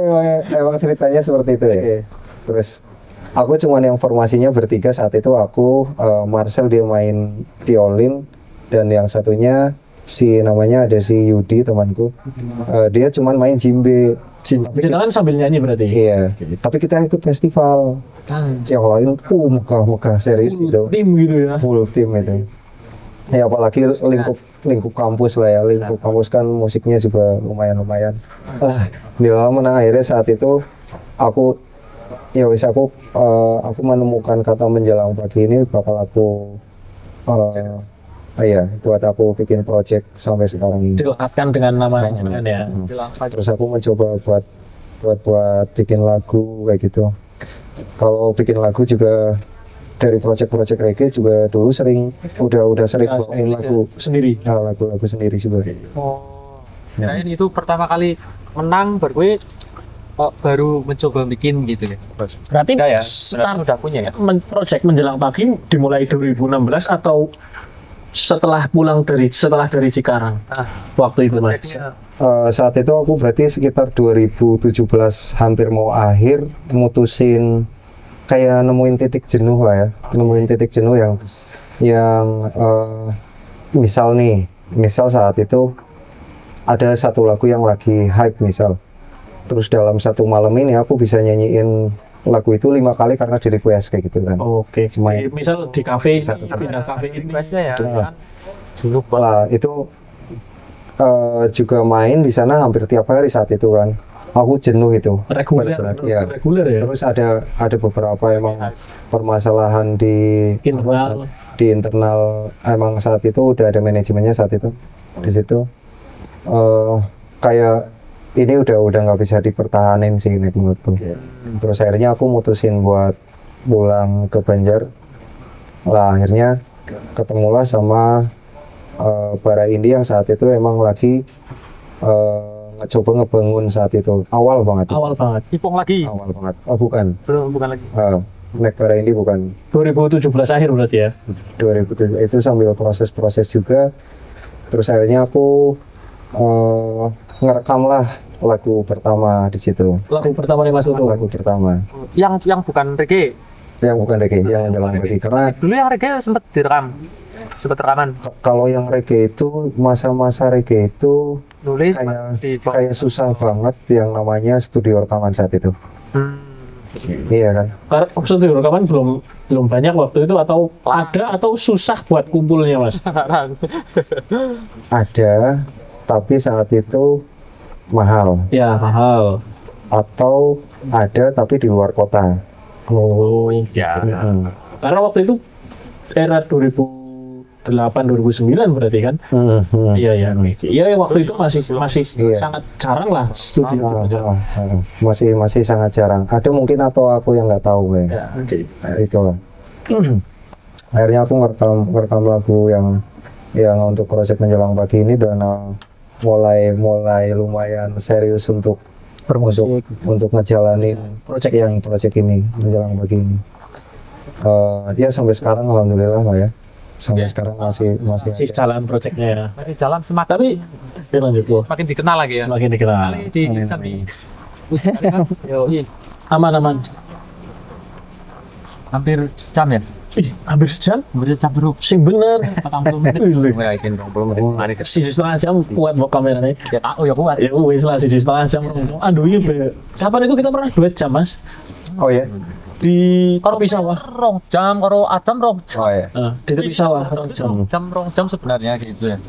emang ceritanya seperti itu ya. Terus aku cuman yang formasinya bertiga saat itu, aku Marcel dia main violin, dan yang satunya namanya Yudi temanku, dia cuman main djembe. Kita kan sambil nyanyi berarti. Iya. Tapi kita ikut festival. Yang lain megah serius gitu. Tim gitu ya. Full tim itu. Ya apalagi lingkup kampus lah ya. Lingkup kampus kan musiknya juga lumayan. Lah, di dalam menang akhirnya saat itu aku menemukan kata Menjelang Pagi ini bakal aku buat aku bikin project sampai sekarang ini. Dilekatkan dengan nama kan ya. Terus aku mencoba buat bikin lagu kayak gitu. Kalau bikin lagu juga dari project reggae juga dulu udah sering bawain lagu sendiri. Nah, lagu-lagu sendiri juga. Nah ini itu pertama kali menang baru mencoba bikin gitu ya. Berarti ya, start udah punya ya. Project Menjelang Pagi dimulai 2016 atau setelah dari Cikarang waktu itu mas? Saat itu aku berarti sekitar 2017 hampir mau akhir mutusin kayak nemuin titik jenuh lah ya, yang misal saat itu ada satu lagu yang lagi hype terus dalam satu malam ini aku bisa nyanyiin lagu itu 5 kali karena di request kayak gitu kan. Oke. Misal di kafe, pindah kafe ini requestnya ya. Jenuh lah itu juga main di sana hampir tiap hari saat itu kan. Aku jenuh itu. Reguler ya. Terus ada beberapa emang permasalahan di internal emang saat itu udah ada manajemennya saat itu di situ. Kayak ini udah nggak bisa dipertahanin sih menurutku. Terus akhirnya aku mutusin buat pulang ke Banjar. Lah akhirnya ketemulah sama para indie yang saat itu emang lagi coba ngebangun saat itu awal banget. Awal banget. Ipong lagi. Awal banget. Oh bukan. Belum, bukan lagi. Nek Para Indie bukan. 2017 akhir berarti ya. 2007 itu sambil proses-proses juga. Terus akhirnya aku ngerekam lah lagu pertama di situ. Lagu pertama nih Mas Tutu. Lagu pertama Yang bukan reggae. yang bukan reggae, yang menjelang pagi. Karena Dulu yang reggae sempat direkam. Sempat rekaman. kalau yang reggae itu masa-masa reggae itu Nulis di kayak susah banget yang namanya studio rekaman saat itu. Iya kan? Karena studio rekaman belum banyak waktu itu atau ada atau susah buat kumpulnya Mas. Ada, tapi saat itu mahal. Ya mahal. Atau ada tapi di luar kota. Oh Ya. karena waktu itu era 2008 2009 berarti kan. Iya ya. Iya waktu itu masih Iya. sangat jarang lah studio. Masih sangat jarang. Ada mungkin atau aku yang nggak tahu ya. Itulah. Akhirnya aku ngerekam lagu yang untuk proyek menjelang pagi ini dan mulai lumayan serius untuk ngejalanin Project. proyek ini menjelang pagi ini. Ya sampai sekarang alhamdulillah lah ya. Sampai sekarang masih Masih ada. jalan proyeknya ya. Masih jalan semakin Tapi lanjut Bu. semakin dikenal lagi ya. Semakin dikenal. Di samping. Yo, Aman. hampir sejam ya. Ih, hampir sejam. Hampir sejam bro. Sing bener. 40 menit. Wih, Ya, yakin 20 menit. Mari ke. siji setengah jam kuat mau kameranya. Ya tahu ya kuat. Ya wis lah siji setengah jam. Aduh iya Be. Kapan itu kita pernah duet jam Mas? Oh ya. Di tepi sawah. Rong jam karo Adam rong jam. Oh ya. Di tepi sawah rong jam. Rong jam sebenarnya gitu ya.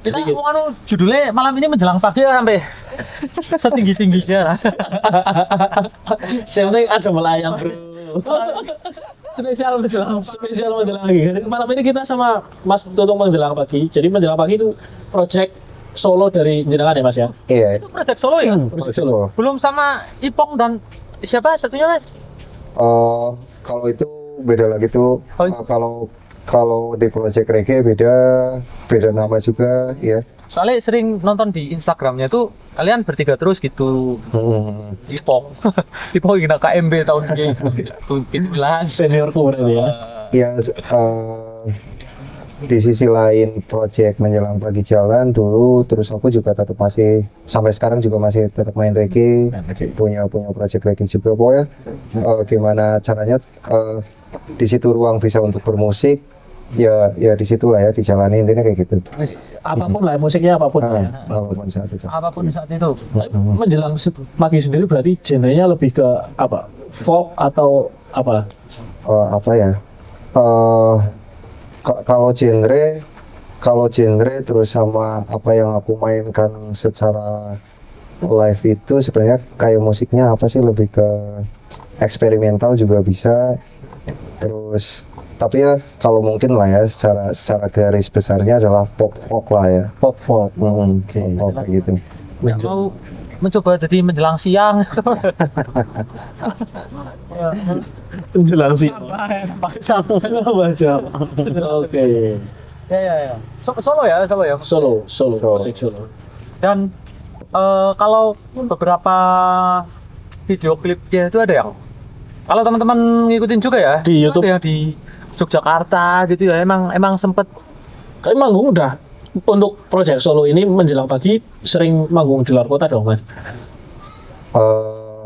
Kita Sedikit. mau anu judulnya malam ini menjelang pagi ya sampai setinggi tingginya. Yang penting aja melayang bro. Spesial menjelang pagi. Malam ini kita sama Mas Tutung menjelang pagi. Jadi menjelang pagi itu project solo dari jenengan ya Mas ya? Iya. Itu proyek solo ya? Project solo. Belum sama Ipong dan siapa satunya Mas? Kalau itu beda lagi tuh. Oh, Kalau di project reggae beda nama juga ya. Soalnya sering nonton di Instagramnya tuh kalian bertiga terus gitu. Ipong, Ipong kena KMB tahun ini. Tuh jelas. Seniorku berarti ya. Ya di sisi lain project menjelang pagi jalan dulu, terus aku juga tetap masih sampai sekarang juga masih tetap main reggae, punya project reggae juga. Pokoknya gimana caranya di situ ruang bisa untuk bermusik, ya di situ lah ya dijalani, intinya kayak gitu. Apapun lah musiknya apapun ya. Apapun saat itu. Apapun saat itu. Tapi menjelang pagi sendiri berarti genrenya lebih ke apa? Folk atau apa? Apa ya? Kalau genre terus sama apa yang aku mainkan secara live itu sebenarnya kayak musiknya apa sih, lebih ke eksperimental juga bisa. Terus tapi ya kalau mungkin lah ya secara garis besarnya adalah pop folk lah ya. Pop folk. Pop kayak gitu. Nggak mau mencoba jadi menjelang siang. Menjelang sih. Macam. Oke. Ya. Solo ya. Solo. Solo. Project solo. Dan kalau beberapa video klipnya itu ada yang kalau teman-teman ngikutin juga ya Di YouTube. ada yang di Yogyakarta gitu ya, emang sempet. Tapi manggung udah untuk project solo ini menjelang pagi sering manggung di luar kota dong Mas.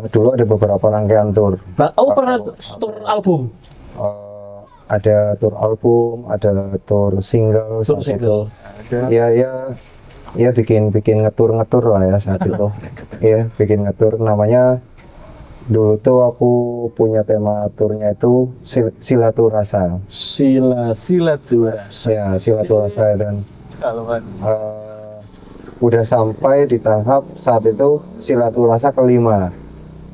Dulu ada beberapa rangkaian tour. Pernah tour album? Ada tour album, ada tour single. Tour saat single. Ya bikin ngetur lah ya saat itu. Iya, bikin ngetur, namanya dulu tuh aku punya tema turnya itu Silaturasa. Silaturasa. Ya, Silaturasa, dan udah sampai di tahap saat itu Silaturasa kelima.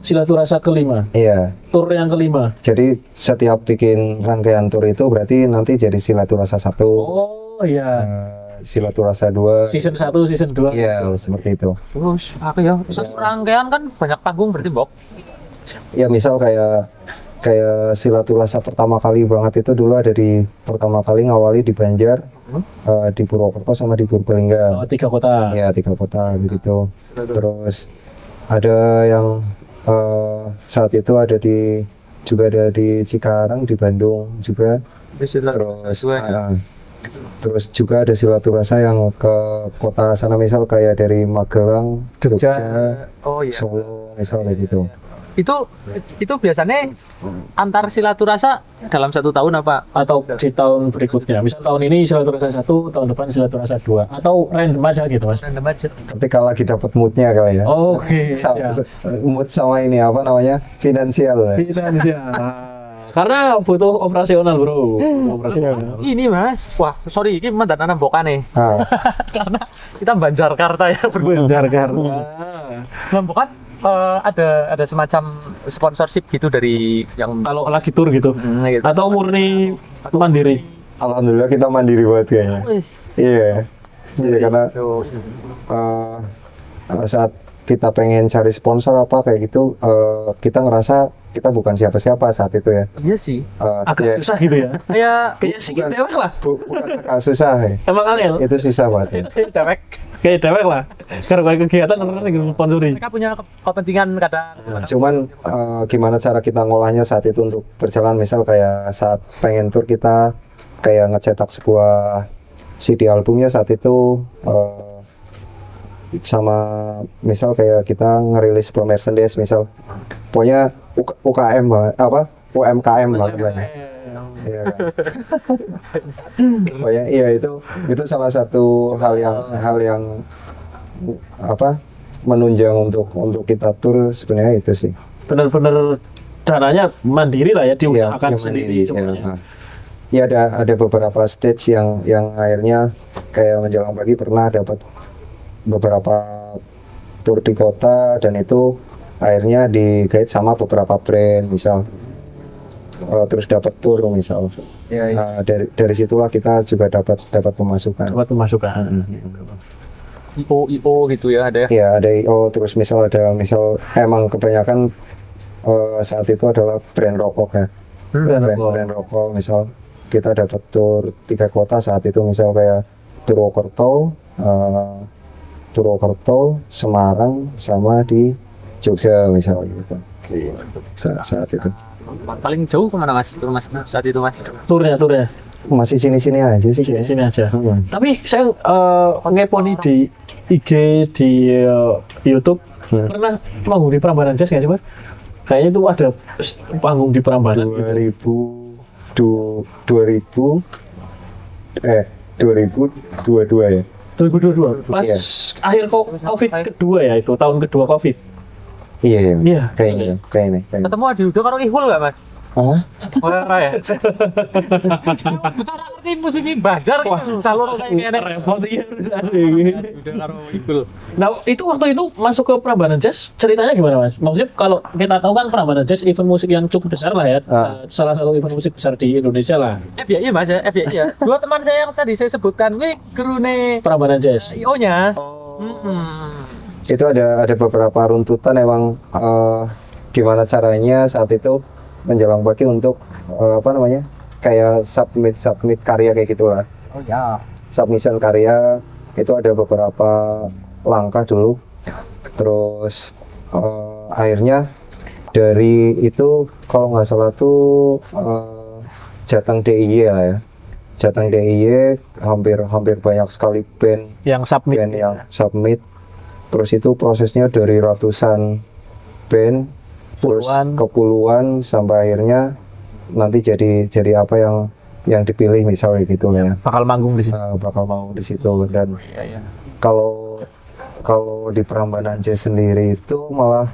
Silaturasa kelima. Iya. Tour yang kelima. Jadi setiap bikin rangkaian tur itu berarti nanti jadi Silaturasa 1. Oh iya. Silaturasa 2. Season 1, season 2. Iya, seperti itu. Terus aku ya satu rangkaian kan banyak panggung berarti Bok. Ya misal kayak Silaturasa pertama kali banget itu dulu ada pertama kali ngawali di Banjar, di Purwokerto sama di Purbalingga. Oh, 3 kota. Ya 3 kota begitu. Terus ada yang saat itu juga ada di Cikarang, di Bandung juga. Terus juga ada silaturahmi yang ke kota sana, misal kayak dari Magelang, Jogja, Oh iya. Solo, misal kayak gitu. Itu biasanya antar silaturasa dalam 1 tahun apa? Atau di tahun berikutnya. Misal tahun ini silaturahmi 1, tahun depan silaturahmi 2, atau random aja gitu Mas. Random aja. Ketika lagi dapat moodnya kali ya. Oke. Mood sama ini apa namanya, finansial. Ya. Finansial. Karena butuh operasional, Bro. Operasional. Ini Mas, wah sorry ini mantan anak bokan nih. Karena kita Banjarkarta ya Banjarkarta. Bokan ada semacam sponsorship gitu dari yang Kalau lagi tur gitu. gitu. Atau murni mandiri. Alhamdulillah kita mandiri banget kayaknya. Iya. Jadi karena saat kita pengen cari sponsor apa kayak gitu, kita ngerasa kita bukan siapa-siapa saat itu ya. Iya sih. Agak susah gitu ya. Kayak Sedikit dewek lah. Bukan agak susah ya. Emang angel. Itu susah banget. Ya. dewek. Kayak dewek lah. Karena kayak kegiatan orang yang sponsori. Mereka punya kepentingan kadang. Cuman gimana cara kita ngolahnya saat itu untuk berjalan, misal kayak saat pengen tour kita kayak ngecetak sebuah CD albumnya saat itu, sama misal kayak kita ngerilis sebuah merchandise, misal pokoknya UKM banget, apa UMKM banget ya. Iya kan? Pokoknya iya itu salah satu hal yang apa menunjang untuk kita tur sebenarnya itu sih. Benar-benar dananya mandiri lah ya, diusahakan Yang sendiri mandiri, semuanya. Ya ada beberapa stage yang akhirnya kayak menjelang pagi pernah dapat beberapa tur di kota, dan itu akhirnya di-guide sama beberapa brand misal, terus dapat tur misal. Dari situlah kita juga dapat pemasukan. Dapat pemasukan. IO gitu ya ada ya. Ya ada IO, terus misal emang kebanyakan saat itu adalah brand rokok ya. Brand rokok misal kita dapat tur 3 kota saat itu, misal kayak Purwokerto, Semarang, sama di Jogja misal gitu. Saat itu. Paling jauh kemana Mas? Tur Mas saat itu Mas? Turnya. Masih sini-sini aja sih. Sini aja. Tapi saya ngeponi di IG, di YouTube, pernah manggung di Prambanan Jazz nggak sih Mas? Kayaknya itu ada panggung di Prambanan. 2022 ya. 2022. Pas Iya. akhir Covid kedua ya, itu tahun kedua Covid. Iya. Kayaknya. Ketemu Adi Udo karo Ihul enggak Mas? Hah? Ora ya. Bicara ngerti musisi Banjar gitu, calon kayak gini. Repot iya. Udah karo Ihul. Nah, itu waktu itu masuk ke Prambanan Jazz, ceritanya gimana Mas? Maksudnya kalau kita tahu kan Prambanan Jazz event musik yang cukup besar lah ya, salah satu event musik besar di Indonesia lah. FYI Mas ya, FYI ya. Dua teman saya yang tadi saya sebutkan, ini gerune Prambanan Jazz. IO-nya. Itu ada beberapa runtutan emang, gimana caranya saat itu menjelang pagi untuk kayak submit karya kayak gitu lah. Oh ya. Submission karya itu ada beberapa langkah dulu, terus akhirnya dari itu kalau nggak salah tuh Jateng DIY lah ya. Jateng DIY hampir banyak sekali band Yang submit. Terus itu prosesnya dari ratusan band terus ke puluhan sampai akhirnya nanti jadi apa yang dipilih misalnya gitu ya. bakal manggung di situ. Bakal mau di situ. Dan kalau di Prambanan Jazz sendiri itu malah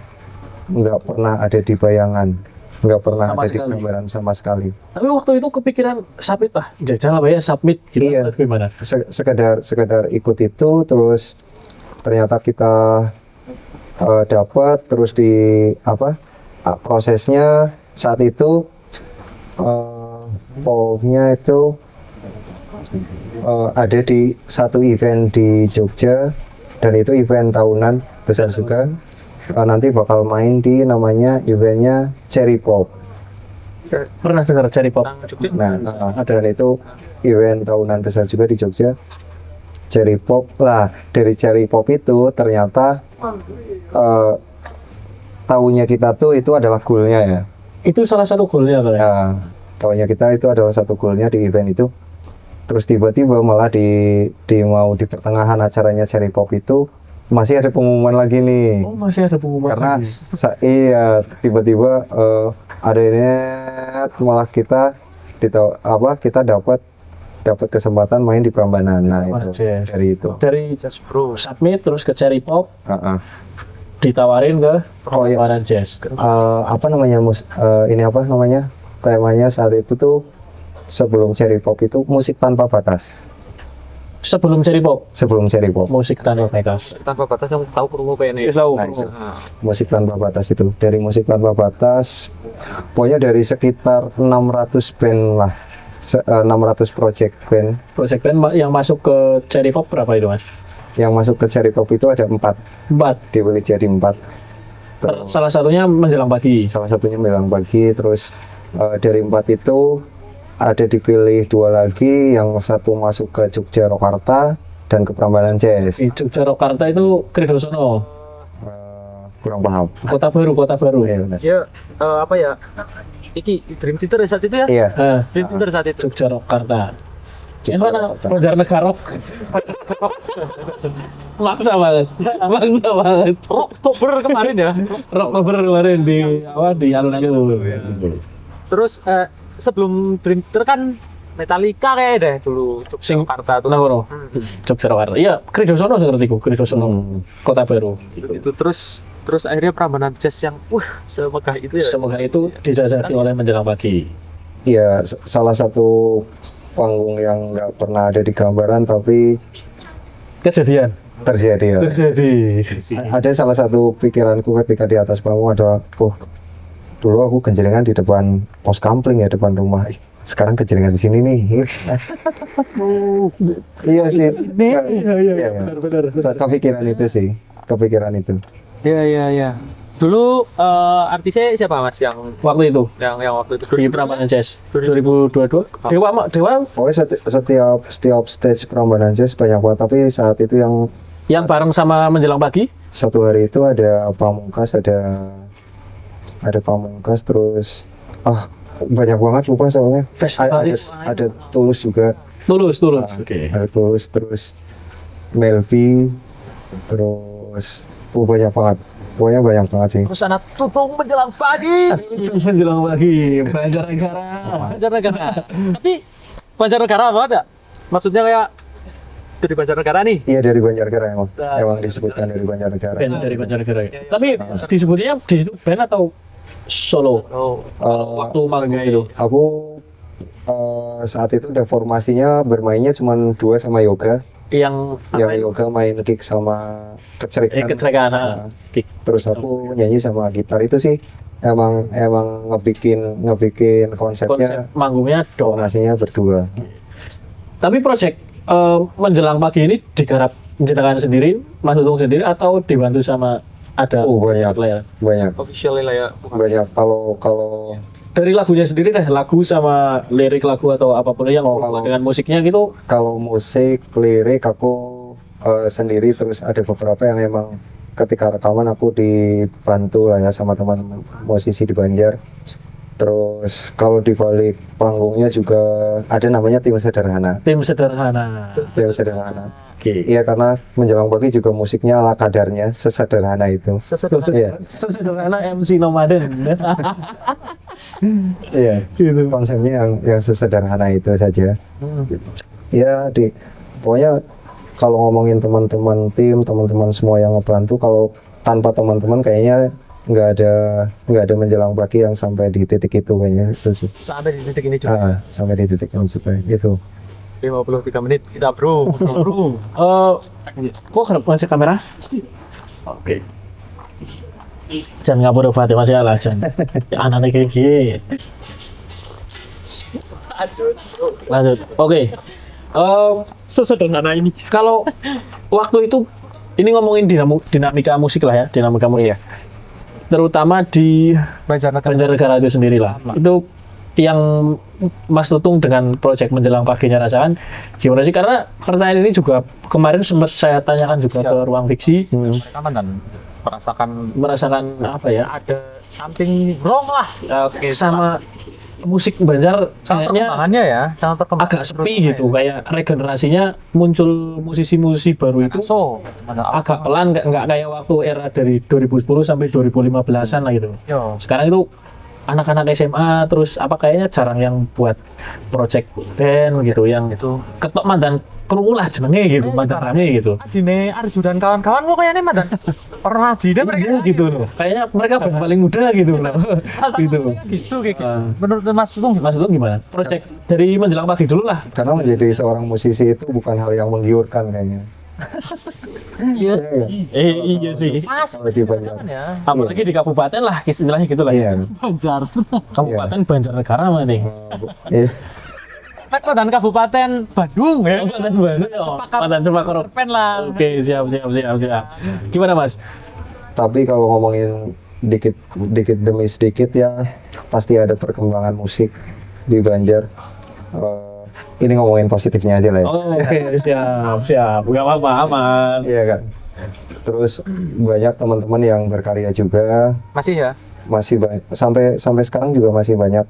nggak pernah ada di bayangan, nggak pernah ada di gambaran sama sekali. Tapi waktu itu kepikiran submit jajal apa ya submit gitu. Iya. Gimana? Sekedar ikut itu, terus ternyata kita dapat, terus prosesnya saat itu pokoknya itu ada di satu event di Jogja, dan itu event tahunan besar juga. Nanti bakal main di namanya eventnya Cherry Pop. Pernah dengar Cherry Pop? Nah, dan itu event tahunan besar juga di Jogja, Cherry Pop lah. Dari Cherry Pop itu ternyata tahunnya kita tuh itu adalah goalnya ya. Itu salah satu goalnya Pak. Ya, tahunnya kita itu adalah satu goalnya di event itu. Terus tiba-tiba malah di mau di pertengahan acaranya Cherry Pop itu masih ada pengumuman lagi nih. Oh, masih ada pengumuman. Karena lagi. iya tiba-tiba ada ini malah kita kita dapat kesempatan main di Prambanan. Nah itu Jazz. dari itu. Dari Jazz Bro submit terus ke Cherry Pop, Heeh. ditawarin ke Oh, iya. Prambanan Jazz. Apa namanya ini apa namanya temanya saat itu tuh sebelum Cherry Pop itu musik tanpa batas. Sebelum Cherry Pop, Sebelum Cherry Pop musik tanpa batas. Tanpa batas yang tahu promo PNI. Tahu. Nah, itu. Musik tanpa batas itu dari musik tanpa batas pokoknya dari sekitar 600 band lah 600 project band Project band yang masuk ke Cherry Pop berapa itu Mas? yang masuk ke Cherry Pop itu ada 4 dibeli jadi 4. Salah satunya menjelang pagi. Salah satunya Menjelang Pagi. Terus dari 4 itu ada dipilih 2 lagi, yang satu masuk ke Jogja Rokarta dan ke Prambanan Jazz. Di Jogja Rokarta itu Kridosono, Kurang paham. Kota Baru. Iya benar. Ya apa ya? Iki Dream Theater saat itu ya? Iya. Dream Theater saat itu. Jogja Rokarta. Jogja Yang mana? Rokarta. Banjarnegara. Maksa banget. Oktober kemarin ya. Oktober kemarin di alun-alun. Terus sebelum Dream Theater kan Metallica kayak deh dulu Sing Jakarta tuh. Nah, bro. Jogja Rokarta. Iya, Kridosono sepertiku, Kridosono. Kota Baru. Itu terus akhirnya Prambanan Jazz yang semegah itu ya. Semoga itu dijajaki oleh Menjelang Pagi. Iya, salah satu panggung yang nggak pernah ada di gambaran tapi Kejadian. terjadi ya. Terjadi. Ada salah satu pikiranku ketika di atas panggung adalah, dulu aku genjrengan di depan pos kampling ya, depan rumah. Sekarang genjrengan di sini nih. Iya sih. Iya. Benar. Kepikiran itu. Iya. Dulu artisnya siapa Mas yang Waktu itu waktu itu di Prambanan Jazz 2022. Dewa Pokoknya setiap stage Prambanan Jazz banyak banget, tapi saat itu yang bareng sama Menjelang Pagi. satu hari itu ada Pamungkas, ada Pamungkas, terus banyak banget lupa soalnya. Festivalis. Ada Tulus juga. Tulus. Oke. Ada Tulus, terus Melvi, terus banyak banget. Pokoknya banyak banget sih. terus anak tutung Menjelang Pagi. Menjelang Pagi. Banjarnegara. Banjarnegara. Tapi Banjarnegara apa enggak? Maksudnya kayak dari Banjarnegara nih. Iya, dari Banjarnegara emang disebutkan dari Banjarnegara. Band dari Banjarnegara. Tapi disebutnya di situ band atau solo? Waktu manggung itu. Aku saat itu udah formasinya bermainnya cuma 2 sama Yoga. Yang Yoga main kick sama kecerikan. kecerikan. Kick. Terus aku nyanyi sama gitar. Itu sih emang ngebikin konsepnya, Konsep manggungnya doang. formasinya berdua. Tapi project Menjelang Pagi ini digarap jenengan sendiri, Mas Untung sendiri, atau dibantu sama ada Banyak. Officially lah ya. Banyak. Kalau dari lagunya sendiri deh, lagu sama lirik lagu atau apapun yang kalau- dengan musiknya gitu. kalau musik, lirik aku sendiri, terus ada beberapa yang emang ketika rekaman aku dibantu lah ya sama teman-teman musisi di Banjar. Terus kalau di balik panggungnya juga ada namanya tim sederhana. Tim sederhana. Oke. Iya, karena Menjelang Pagi juga musiknya ala kadarnya, sesederhana itu. Iya. Sederhana MC Nomaden. Iya. Gitu. Konsepnya yang sesederhana itu saja. Ya, pokoknya kalau ngomongin teman-teman tim, teman-teman semua yang ngebantu, kalau tanpa teman-teman kayaknya nggak ada Menjelang Pagi yang sampai di titik itu kayaknya. Itu sih. Sampai di titik ini juga. Sampai di titik ini juga gitu. 53 menit kita bro. Kok ngecek kamera? Oke. Jangan ngabur Fatih masih ala jangan. Anaknya kayak gini. Lanjut. Oke. Sesederhana ini. Kalau waktu itu ini ngomongin dinamika musik lah ya, dinamika musik. Terutama di Banjarnegara. Banjarnegara itu sendiri lah. Itu yang Mas Tutung dengan proyek Menjelang Paginya Rasakan gimana sih? Karena pertanyaan ini juga kemarin sempat saya tanyakan juga ke Ruang Fiksi. Mereka dan Merasakan apa ya? ada something wrong lah. Oke, Sama musik Banjar kayaknya perkembangannya ya, sangat perkembangan. agak sepi gitu, kayak regenerasinya muncul musisi-musisi baru itu agak pelan, nggak kayak waktu era dari 2010 sampai 2015-an lah gitu. Yo. Sekarang itu anak-anak SMA terus apa kayaknya jarang yang buat project band gitu yang itu ketok mantan krungu lah jenenge gitu, mantan rame gitu. Dine Arju dan kawan-kawan kok kayaknya mantan pernah jine mereka gitu loh. Kayaknya mereka band paling muda gitu loh. Gitu. Gitu kayak gitu. Menurut Mas Tutung gimana? Mas Tutung gimana? Project dari Menjelang Pagi dulu lah. Karena menjadi seorang musisi itu bukan hal yang menggiurkan kayaknya. Iya. Iya sih. Mas, Kalau di Banjar. jangan ya. Apalagi di kabupaten lah, istilahnya gitu lah. Iya. Banjar. Kabupaten Banjarnegara mana nih? Iya. Dan Kabupaten Bandung ya. Kabupaten Bandung. Kabupaten Cepakor. Pen lah. Oke, siap. Gimana Mas? Tapi kalau ngomongin dikit demi sedikit ya pasti ada perkembangan musik di Banjar. Ini ngomongin positifnya aja lah ya. Oh, oke, siap. Gak apa-apa, aman. Iya kan. Terus banyak teman-teman yang berkarya juga, Masih ya? masih banyak sampai sekarang juga masih banyak.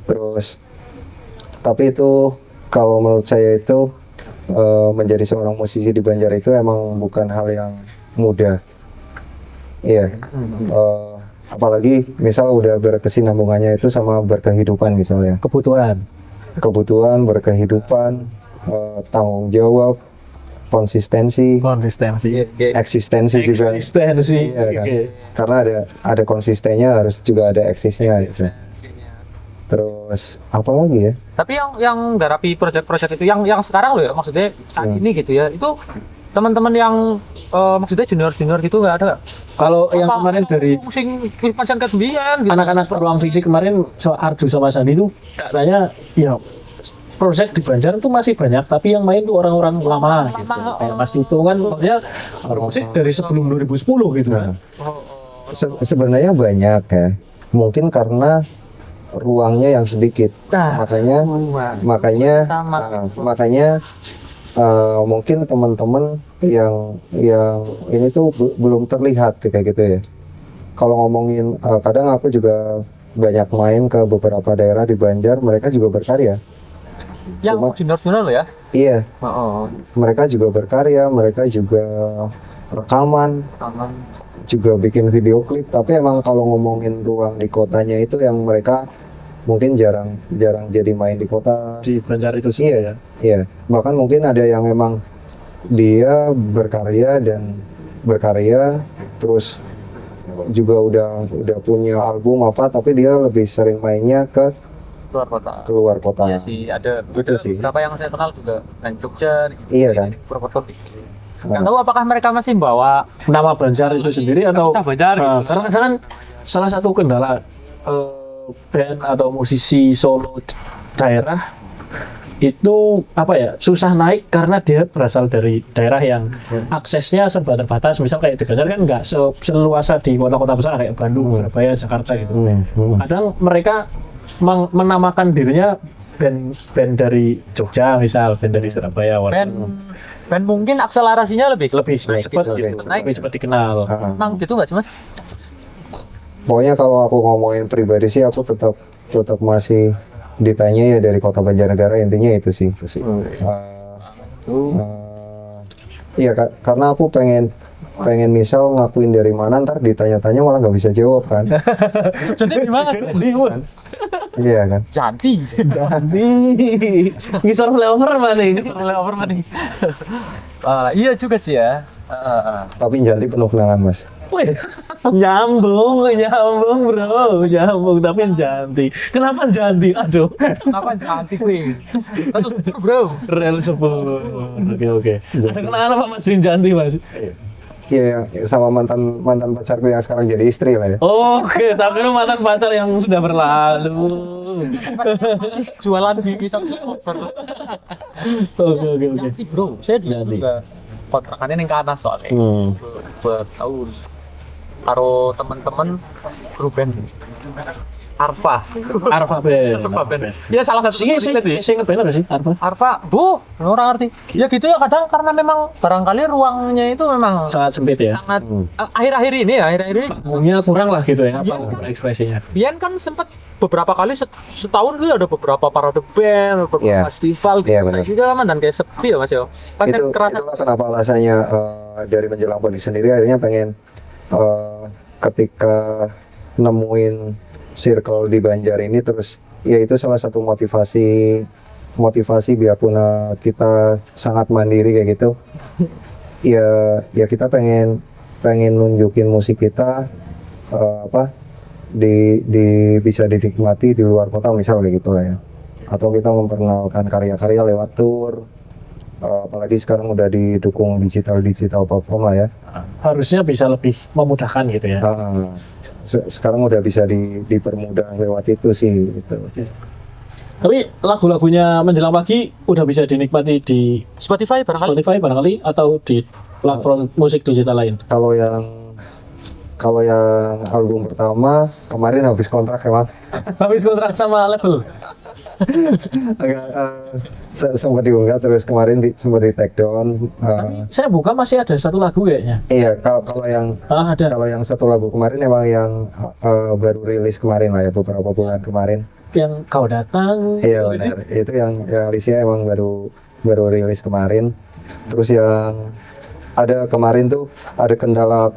Terus tapi itu kalau menurut saya itu menjadi seorang musisi di Banjar itu emang bukan hal yang mudah. Iya. Apalagi misal udah berkesinambungannya itu sama berkehidupan misalnya. Kebutuhan, berkehidupan, tanggung jawab, konsistensi, eksistensi juga. Iya kan? Karena ada konsistennya, harus juga ada eksisnya gitu. Terus apa lagi ya? Tapi yang garapi proyek-proyek itu yang sekarang loh ya, maksudnya saat ini gitu ya, itu teman-teman yang maksudnya junior gitu nggak ada? Kalau yang kemarin dari musim pacan kedulian gitu. anak-anak Ruang Fiksi kemarin Arju sama Sandi itu katanya ya project di Banjar itu masih banyak, tapi yang main tuh orang-orang lama gitu. Kayak Mas Tutung kan maksudnya musik dari sebelum 2010 gitu kan. Sebenarnya banyak ya. Mungkin karena ruangnya yang sedikit. Makanya mungkin teman-teman yang ini tuh belum terlihat kayak gitu ya. Kalau ngomongin kadang aku juga banyak main ke beberapa daerah di Banjar, mereka juga berkarya. Yang junior loh ya? Iya. Mereka juga berkarya, mereka juga rekaman, juga bikin video klip. Tapi emang kalau ngomongin ruang di kotanya itu yang mereka mungkin jarang jadi main di kota. Di Banjar itu sih ya. Iya. Bahkan mungkin ada yang memang dia berkarya terus juga udah punya album apa, tapi dia lebih sering mainnya ke keluar kota. Iya sih, ada sih. Beberapa yang saya kenal juga dan Jogja gitu. Iya kan. Purwokerto. Nggak tahu apakah mereka masih bawa Nama Banjar itu sendiri atau Banjar gitu. karena kan salah satu kendala band atau musisi solo daerah itu apa ya, susah naik karena dia berasal dari daerah yang aksesnya serba terbatas. Misal kayak di Banjar kan nggak seluasa di kota-kota besar kayak Bandung, Surabaya, Jakarta gitu. Kadang mereka menamakan dirinya band dari Jogja, misal band dari Surabaya, band mungkin akselerasinya lebih cepat gitu, lebih cepat dikenal. Emang gitu nggak sih Mas? Pokoknya kalau aku ngomongin pribadi sih, aku tetap masih ditanya ya dari kota Banjarnegara, intinya itu sih. Iya, karena aku pengen misal ngakuin dari mana, ntar ditanya-tanya malah nggak bisa jawab kan. Jadi gimana? Iya kan. Janti. Ngisor flyover mana? Iya juga sih ya. Tapi Janti penuh kenangan Mas. Wih, nyambung bro, tapi Janti. Kenapa Janti? Aduh. Kenapa Janti kuy? Terus bro. Rel sepuluh. Oke. Ada kenangan apa Mas di Janti Mas? Iya, sama mantan pacarku yang sekarang jadi istri lah ya. Oke, tapi lu mantan pacar yang sudah berlalu. Masih jualan di pisau. Oke. Janti bro, saya juga kontrakannya yang ke atas soalnya. Buat tahu karo teman-teman grup band. Arfa. Arfa Band. Arfa Band. Ya salah satu Sing ngeband sih Arfa. Arfa, Bu, orang ngerti. Ya gitu ya kadang karena memang barangkali ruangnya itu memang Sangat sempit ya. sangat akhir-akhir ini Umumnya kurang lah gitu ya apa ekspresinya. Bian kan sempat beberapa kali setahun dulu ada beberapa parade band, beberapa Iya. festival gitu. Iya, Saya benar. juga kan dan kayak sepi ya Mas yo. Kan kerasa Itulah kenapa alasannya dari menjelang pagi sendiri akhirnya pengen ketika nemuin circle di Banjar ini terus ya itu salah satu motivasi biarpun kita sangat mandiri kayak gitu ya kita pengen nunjukin musik kita bisa dinikmati di luar kota misal kayak gitu lah ya, atau kita memperkenalkan karya-karya lewat tour. Apalagi sekarang udah didukung digital platform lah ya. Harusnya bisa lebih memudahkan gitu ya. Sekarang udah bisa dipermudah lewat itu sih gitu. Tapi lagu-lagunya menjelang pagi udah bisa dinikmati di Spotify barangkali. barangkali atau di platform musik digital lain. Kalau yang album pertama kemarin habis kontrak emang Habis kontrak sama label. agak sempat diunggah terus kemarin sempat di take down. Saya buka masih ada satu lagu kayaknya. Iya kalau yang Ada. kalau yang satu lagu kemarin emang yang baru rilis kemarin lah ya, beberapa bulan kemarin. Yang kau datang. Iya benar. Itu yang Alicia emang baru rilis kemarin. Terus yang ada kemarin tuh ada kendala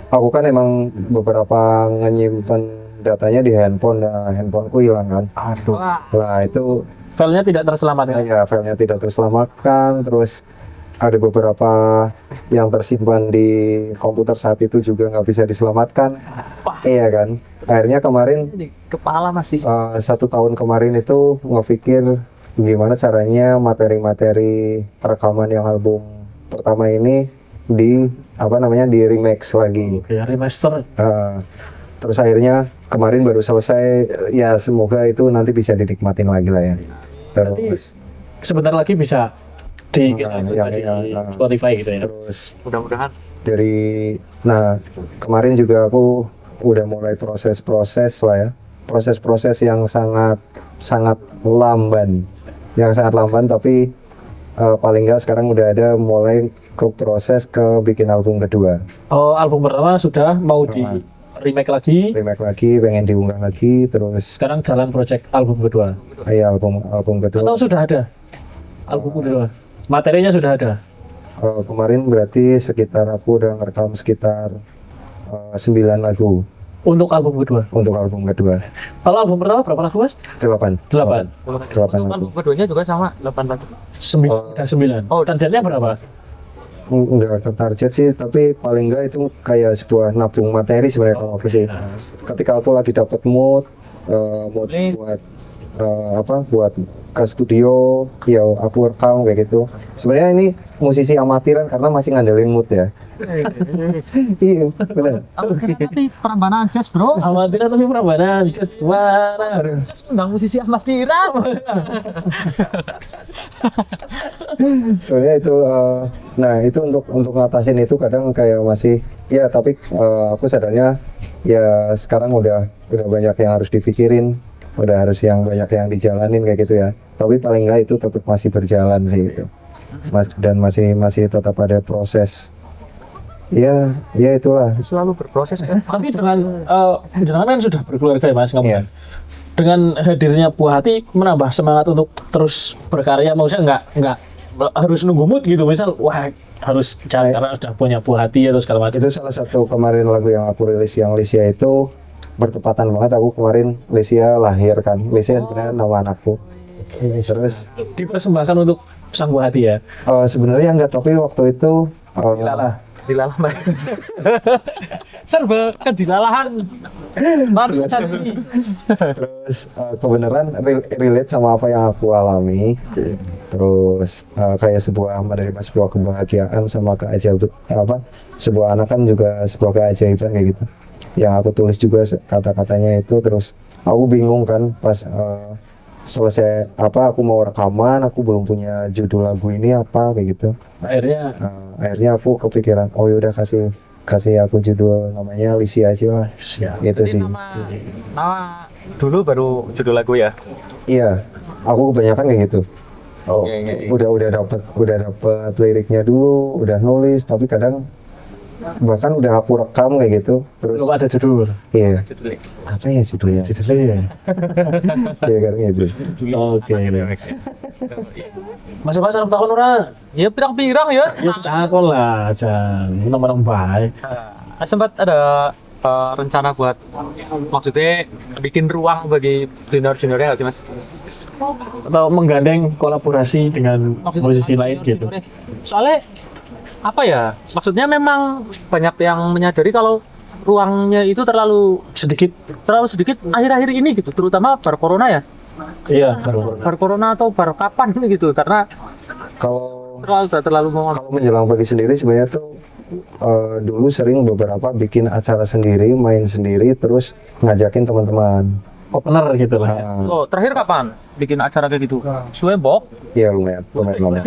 aku kan emang beberapa nyimpen datanya di handphone, nah handphoneku hilang kan. Aduh. Nah itu Filenya tidak terselamatkan. ya filenya tidak terselamatkan. Terus ada beberapa yang tersimpan di komputer saat itu juga nggak bisa diselamatkan. Iya kan. Akhirnya kemarin Ini kepala masih 1 tahun kemarin itu ngepikir gimana caranya materi-materi rekaman yang album pertama ini di remix lagi. Ya, remaster. Terus akhirnya kemarin baru selesai, ya semoga itu nanti bisa dinikmatin lagi lah ya. Terus Sebentar lagi bisa di yang Spotify gitu ya. terus mudah-mudahan nah kemarin juga aku udah mulai proses lah ya, proses yang sangat lamban, tapi paling nggak sekarang udah ada mulai ke proses ke bikin album kedua. Oh, album pertama sudah mau di remake lagi. Pengen diunggah lagi, terus Sekarang jalan project album kedua. ya album kedua. Atau sudah ada album kedua? Materinya sudah ada. Kemarin berarti aku udah ngerekam sekitar 9 lagu Untuk album kedua. untuk album kedua. Kalau album pertama berapa lagu mas? 8 8. lagu. keduanya juga sama 8 lagu. 9. Oh, Targetnya berapa? Enggak ke target sih, tapi paling enggak itu kayak sebuah nabung materi sebenarnya kalau aku sih. Ketika aku lagi dapat mood buat ke studio, ya aku rekam kayak gitu. Sebenarnya ini musisi amatiran karena masih ngandelin mood ya. Iya, benar. Tapi perambanan jazz bro. Amatiran atau perambanan? Suara. Jazz undang musisi amatiran. Sebenarnya itu nah itu untuk ngatasin itu kadang kayak masih ya, tapi aku sadarnya ya sekarang udah banyak yang harus dipikirin, udah harus banyak yang dijalanin kayak gitu ya. Tapi paling enggak itu tetap masih berjalan sih itu. Dan masih tetap ada proses. Ya itulah. Selalu berproses. Tapi dengan jenengan kan sudah berkeluarga ya mas, kamu. Iya. Dengan hadirnya Buah Hati menambah semangat untuk terus berkarya. Maksudnya nggak harus nunggu mood gitu. Misal wah harus jalan karena udah punya Buah Hati atau segala macam. Itu salah satu kemarin lagu yang aku rilis yang Lesia itu bertepatan banget aku kemarin Lesia lahir kan. Lesia sebenarnya nama anakku. Terus Dipersembahkan untuk sang Buah Hati ya. sebenarnya enggak, tapi waktu itu Dilalah serba kedilalahan. terus kebenaran relate sama apa yang aku alami. Terus kayak menerima sebuah kebahagiaan sama keajaiban, sebuah anak kan juga sebuah keajaiban kayak gitu. Yang aku tulis juga kata-katanya itu, terus aku bingung kan pas selesai aku mau rekaman, aku belum punya judul lagu ini apa kayak gitu. Akhirnya Akhirnya aku kepikiran, oh yaudah kasih kasih aku judul namanya Lisi aja lah. Itu Jadi sih. nama dulu baru judul lagu ya. Iya, aku kebanyakan kayak gitu. Oke. Udah dapet liriknya dulu, udah nulis, tapi kadang bahkan udah aku rekam kayak gitu. Terus Belum ada judul. iya, Judulnya. apa ya judulnya? Iya kan gitu. Oke. Mas arep takon ora? Ya pirang-pirang ya. Ya takon lah, Jan. Nomor baik. Sempat ada rencana buat maksudnya bikin ruang bagi junior-juniornya nggak sih mas? Atau menggandeng kolaborasi dengan musisi lain gitu. Soalnya apa ya? Maksudnya memang banyak yang menyadari kalau ruangnya itu terlalu Sedikit. sedikit akhir-akhir ini gitu, terutama bar corona ya. Iya, baru. Bar corona atau bar kapan gitu, karena Kalau terlalu mau kalau menjelang pagi sendiri sebenarnya tuh dulu sering beberapa bikin acara sendiri, main sendiri, terus ngajakin teman-teman. Opener gitu lah. Nah, Oh, terakhir kapan bikin acara kayak gitu? Suembok. iya lumayan lama.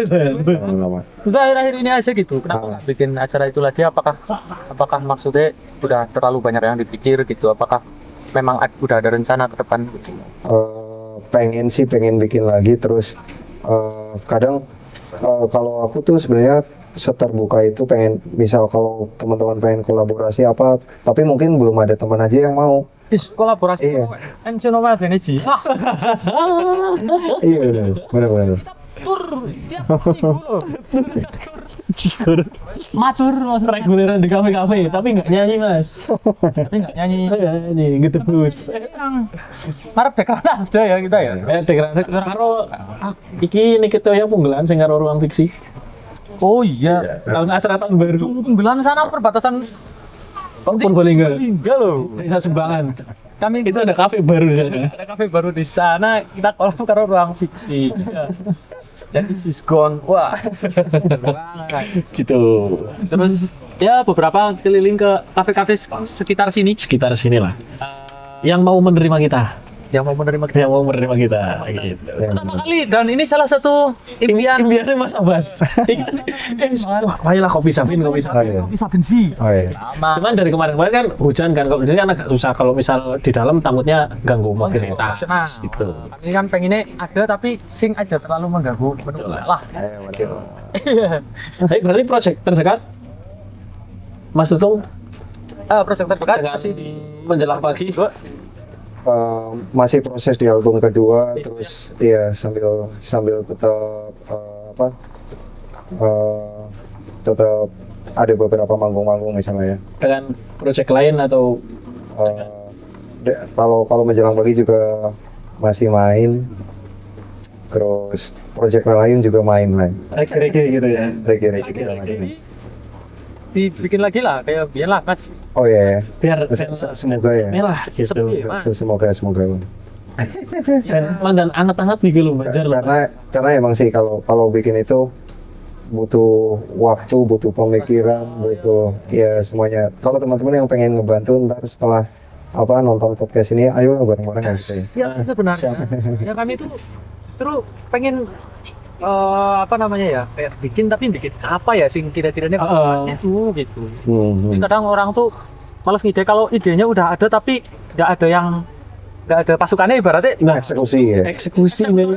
Lama. Udah akhir-akhir ini aja gitu. Kenapa nggak bikin acara itu lagi? Apakah maksudnya udah terlalu banyak yang dipikir gitu? Apakah memang udah ada rencana ke depan gitu? Pengen bikin lagi, terus kadang kalau aku tuh sebenarnya seterbuka itu pengen, misal kalau teman-teman pengen kolaborasi apa, tapi mungkin belum ada teman aja yang mau. Is kolaborasi Iya. Encinoma Energy. Iya benar. Tur tiap minggu loh. Cikur. Matur mas. Reguleran di kafe-kafe, tapi nggak nyanyi mas. Tapi nggak nyanyi. Nyanyi, ngetebus. Harap deklarasi ada ya kita ya. Degradasi karo iki Nikita yang punggelan sing karo ruang fiksi. Oh iya. Tahun acara tahun baru. Punggelan sana perbatasan Pun Bolinggo. Lingga loh. Desa Sumbangan. Kami Itu ada kafe baru di sana. ada kafe baru di sana, kita kolab taruh ruang fiksi juga. Dan Sisgon, wah. Gitu. Terus ya beberapa keliling ke kafe-kafe sekitar sini. Sekitar sinilah. Yang mau menerima kita. Yang mau menerima kita. Yang mau menerima kita. Gitu. Pertama kali, dan ini salah satu impian. Impiannya Mas Abbas. Wah, ayolah kopi sabin. Oh iya. Bisa bensi. Oh iya. Cuman dari kemarin-kemarin kan hujan kan, kalau di sini kan agak susah, kalau misal di dalam takutnya ganggu mobilitas Nah, gitu. ini kan pengennya ada tapi sing aja terlalu mengganggu menurut lah. Tapi berarti proyek terdekat Mas Tutung Proyek terdekat masih di menjelang pagi. Masih proses di album kedua, terus ya sambil tetap tetap ada beberapa manggung-manggung misalnya ya. Dengan proyek lain atau Kalau menjelang pagi juga masih main, terus proyek lain juga main. reggae gitu ya. Reggae kita main. ini dibikin lagi lah kayak biar lah mas. Oh iya, Biar semoga ya. merah gitu. Sepi, Mas. Semoga. Dan mandan anget-anget nih gitu Banjar. Karena emang sih kalau bikin itu butuh waktu, butuh pemikiran, butuh ya semuanya. Kalau teman-teman yang pengen ngebantu ntar setelah nonton podcast ini, ayo bareng-bareng gitu ya. Siap sebenarnya. Ya kami itu terus pengen kayak bikin apa ya sing kira-kiranya itu gitu. Jadi kadang orang tuh males ngide kalau idenya udah ada tapi nggak ada pasukannya ibaratnya. Nah, Eksekusi ya. eksekusi nih.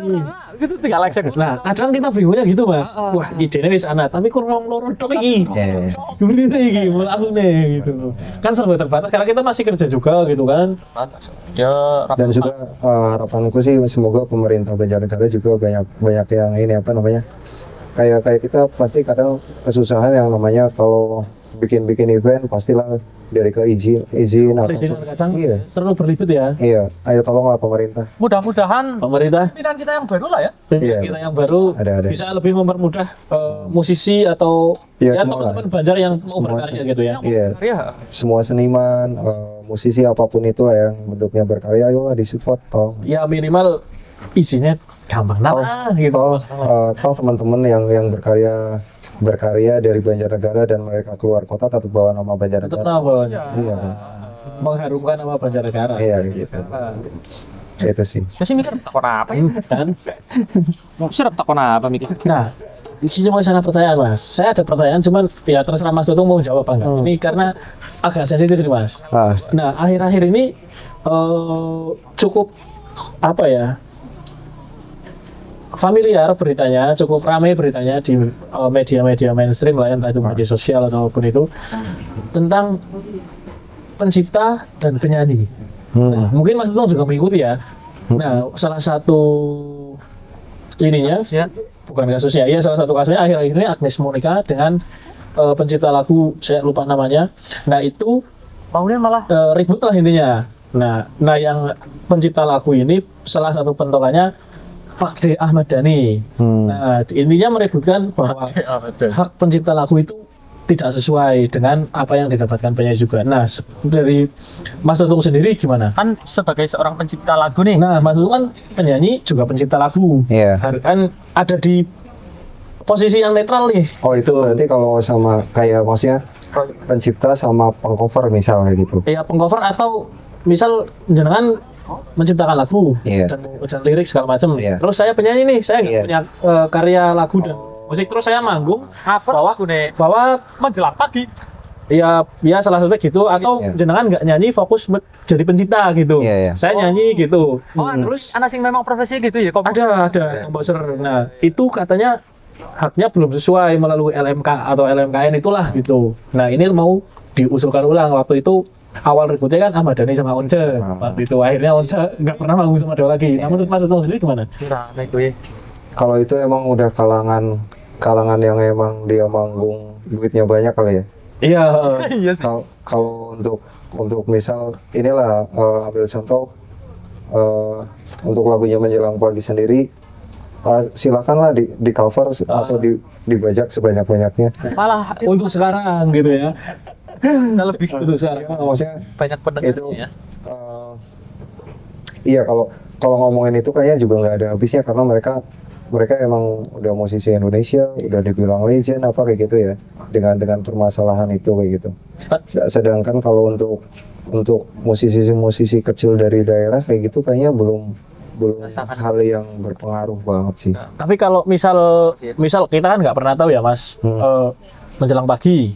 Gitu tinggal eksekusi. Nah, kadang kita bingungnya gitu mas. Wah, idenya di sana, tapi kurang loro tok iki. Ya. Gimana iki? Aku nih gitu. Kan serba terbatas. Karena kita masih kerja juga gitu kan. Ya, Dan juga harapanku sih semoga pemerintah Banjarnegara juga banyak yang ini kayak kita pasti kadang kesusahan yang namanya kalau bikin event pastilah dari ke izin apa Perizinan kadang iya terlalu berlibat ya. iya ayo tolonglah pemerintah mudah-mudahan Pemerintah pimpinan kita yang baru lah ya. Iya. kita yang baru Ada. bisa lebih mempermudah musisi atau Iya, ya semua teman-teman Banjar yang mau Semua berkarya sih. gitu ya. iya Iya. semua seniman musisi apapun itu lah yang bentuknya berkarya ayolah disupport toh Ya minimal izinnya gampang gitu. toh teman-teman yang berkarya dari Banjarnegara dan mereka keluar kota tetap bawa nama Untuk Banjarnegara apa? iya kan? Mengharumkan nama Banjarnegara. iya gitu itu sih Ya sih mikir takon apa ya? Kan? Serap takon apa mikir? Nah, di sini mau sana pertanyaan Mas. Saya ada pertanyaan, cuman ya terserah Mas Tutung mau jawab apa enggak. Ini karena agak sensitif nih Mas. Nah akhir-akhir ini cukup apa ya? Familiar beritanya, cukup ramai beritanya di media-media mainstream lah, entah itu media sosial ataupun itu tentang pencipta dan penyanyi. Nah, mungkin Mas Tutung juga mengikuti ya. Nah, salah satu ininya, bukan kasusnya, ya salah satu kasusnya akhir-akhir ini Agnes Monica dengan pencipta lagu, saya lupa namanya. Nah itu Kemudian malah ribut lah intinya. Nah yang pencipta lagu ini salah satu pentolannya Pak D. Ahmad Dhani. Nah, intinya meributkan bahwa hak pencipta lagu itu tidak sesuai dengan apa yang didapatkan penyanyi juga. Nah, dari Mas Tutung sendiri gimana? kan sebagai seorang pencipta lagu nih. Nah, Mas Tutung kan penyanyi juga pencipta lagu. Iya. Kan ada di posisi yang netral nih. Oh itu berarti kalau sama kayak maksudnya pencipta sama pengcover misalnya gitu. Ya pengcover atau misal jenengan menciptakan lagu dan lirik segala macam. Terus saya penyanyi nih, saya nggak punya karya lagu dan musik. Terus saya manggung bahwa menjelang pagi. Ya salah satu gitu. Atau jenengan nggak nyanyi, fokus jadi pencipta gitu. Saya nyanyi gitu. Terus anak sing memang profesi gitu ya? Ada komposer. Nah itu katanya haknya belum sesuai melalui LMK atau LMKN itulah gitu. Nah ini mau diusulkan ulang. Waktu itu awal ributnya kan Ahmad Dhani sama Once. Waktu itu akhirnya Once nggak pernah manggung sama dia lagi. Nah menurut Mas Tutung sendiri gimana? Kalau itu emang udah kalangan yang emang dia manggung duitnya banyak kali ya. Iya. Kalau untuk misal inilah ambil contoh untuk lagunya Menjelang Pagi sendiri, silakanlah di cover atau dibajak sebanyak-banyaknya. Malah untuk sekarang gitu ya. bisa lebih Untuk sekarang. Maksudnya banyak pendengar itu ya. Iya kalau ngomongin itu kayaknya juga nggak ada habisnya karena mereka emang udah musisi Indonesia, udah dibilang legend apa kayak gitu ya, dengan permasalahan itu kayak gitu. Sedangkan kalau untuk musisi kecil dari daerah kayak gitu kayaknya belum hal yang berpengaruh banget sih. Tapi kalau misal kita kan nggak pernah tahu ya Mas, Menjelang Pagi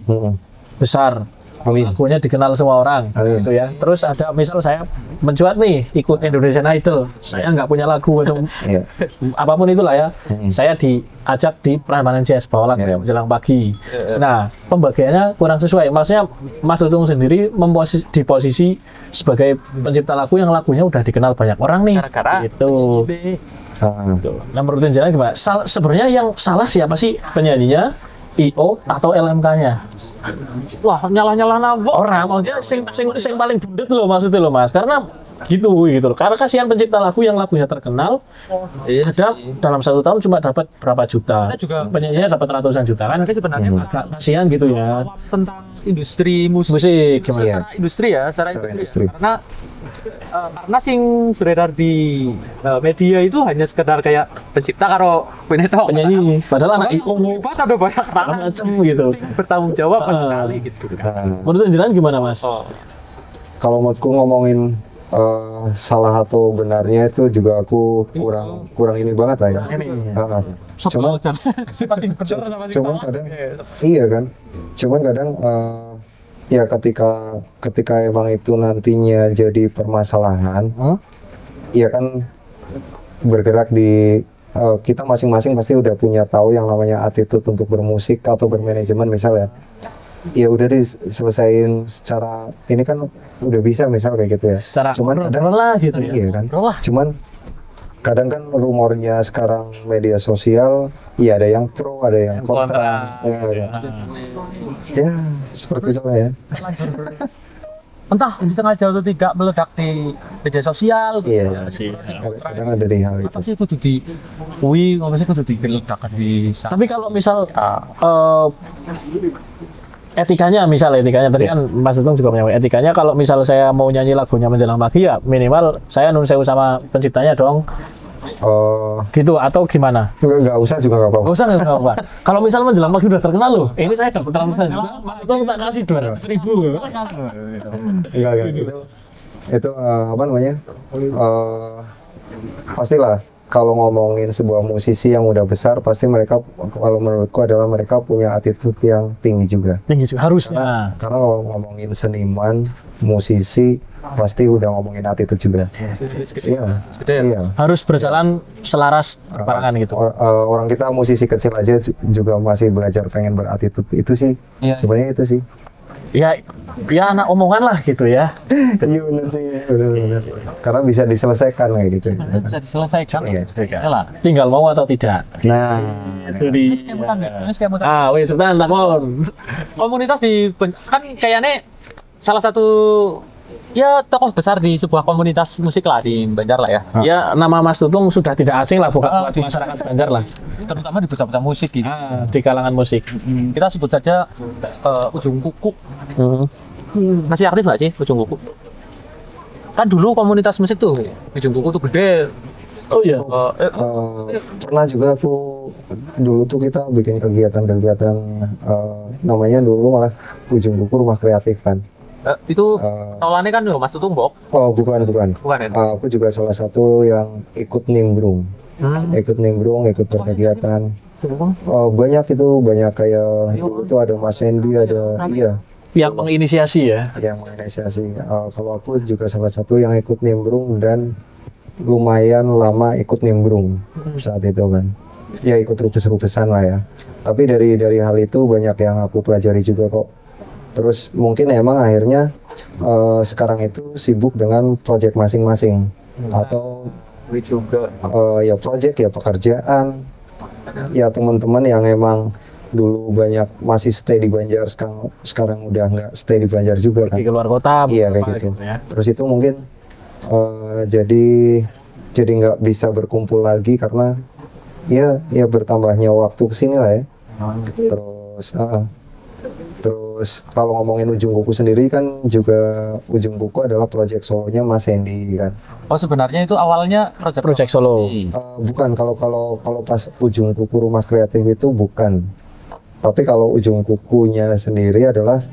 besar, lagunya dikenal semua orang gitu ya. Terus ada misal saya mencuat nih ikut Indonesian Idol, saya nggak punya lagu atau apapun itulah ya, saya diajak di Prambanan Jazz bawa lagu Menjelang Pagi. Nah pembagiannya kurang sesuai. Maksudnya Mas Tutung sendiri di posisi sebagai pencipta lagu yang lagunya udah dikenal banyak orang nih. Gitu. Nah menurut jenengan gimana? Sebenarnya yang salah siapa sih, penyanyinya, IO atau LMK-nya? Wah, nyalah-nyalah orang maksudnya sing paling bundet loh maksudnya loh Mas, karena gitu loh. Karena kasihan pencipta lagu yang lagunya terkenal, ada dalam 1 tahun cuma dapat berapa juta, penyanyinya dapat ratusan juta kan. Sebenarnya kasihan gitu ya. Tentang industri musik gimana? Secara industri. Karena sing beredar di media itu hanya sekedar kayak pencipta karo penyanyi, padahal anak IO ada banyak macam gitu. Bertanggung jawab kali gitu. Menurut jenengan gimana Mas? Kalau menurutku ngomongin salah atau benarnya itu juga aku kurang ini banget lah ya. Cuman kadang iya kan. Cuman kadang ya ketika emang itu nantinya jadi permasalahan, ya kan bergerak di kita masing-masing pasti udah punya tahu yang namanya attitude untuk bermusik atau bermanajemen misalnya. Ya udah diselesain secara ini kan udah bisa misal kayak gitu ya. Cuman kadang gitu ya. Iya kan. Cuman kadang kan rumornya sekarang media sosial, ya ada yang pro, ada yang kontra. Ya seperti itu lah ya. Entah sengaja atau tidak meledak di media sosial. Iya. Kadang ada di hal itu. Apa sih kudu di ngomongnya kudu diledak di. Tapi kalau misal etikanya tadi kan Mas Tutung juga punya etikanya. Kalau misal saya mau nyanyi lagunya Menjelang Pagi ya minimal saya nun sewu sama penciptanya dong. Gitu atau gimana? Enggak usah juga enggak apa-apa. Enggak apa-apa. Kalau misal Menjelang Pagi udah terkenal loh, ini saya dapat ratusan juta, Mas Tutung tak kasih 200.000. Enggak itu apa namanya? Pastilah kalau ngomongin sebuah musisi yang udah besar, pasti mereka, kalau menurutku adalah mereka punya attitude yang tinggi juga. Tinggi juga harusnya. Karena kalau ngomongin seniman, musisi, pasti udah ngomongin attitude juga. Iya, iya. Harus berjalan selaras barengan gitu. Orang kita musisi kecil aja juga masih belajar pengen berattitude. Itu sih, sebenarnya itu sih. Ya, ya anak omongan lah gitu ya. Iya benar sih, benar. Karena bisa diselesaikan kayak gitu. Bisa diselesaikan. Iya. Lah. Tinggal mau atau tidak. Nah, Itu di. Wis sebentar takon. Komunitas di kan kayaknya salah satu ya tokoh besar di sebuah komunitas musik lah di Banjar lah ya. Ya nama Mas Tutung sudah tidak asing lah buat masyarakat Banjar lah. Terutama di berita musik gitu. Di kalangan musik. Kita sebut saja Ujung Kuku. Masih aktif nggak sih Ujung Kuku? Kan dulu komunitas musik tuh Ujung Kuku tuh gede. Oh iya. pernah juga aku dulu tuh kita bikin kegiatan namanya dulu malah Ujung Kuku Rumah Kreatif kan. Itu awalnya kan Mas Tutung Bok. Oh bukan. Bukan ya? Aku juga salah satu yang ikut nimbrung. Ikut berkegiatan. Banyak kayak dulu tuh ada Mas Hendy, ada Yang menginisiasi ya. yang menginisiasi. Kalau aku juga salah satu yang ikut nimbrung dan lumayan lama ikut nimbrung saat itu kan. Ya ikut rupes-rupesan lah ya. Tapi dari hal itu banyak yang aku pelajari juga kok. Terus mungkin emang akhirnya sekarang itu sibuk dengan proyek masing-masing atau juga ya proyek ya pekerjaan ya teman-teman yang emang dulu banyak masih stay di Banjar sekarang udah nggak stay di Banjar juga kan. Di luar kota. Iya kayak gitu. Ya. Terus itu mungkin jadi nggak bisa berkumpul lagi karena ya bertambahnya waktu kesini lah ya. Terus kalau ngomongin Ujung Kuku sendiri kan juga Ujung Kuku adalah proyek solonya Mas Hendy kan. Oh sebenarnya itu awalnya Project solo. Bukan kalau pas Ujung Kuku Rumah Kreatif itu bukan. Tapi kalau Ujung Kukunya sendiri adalah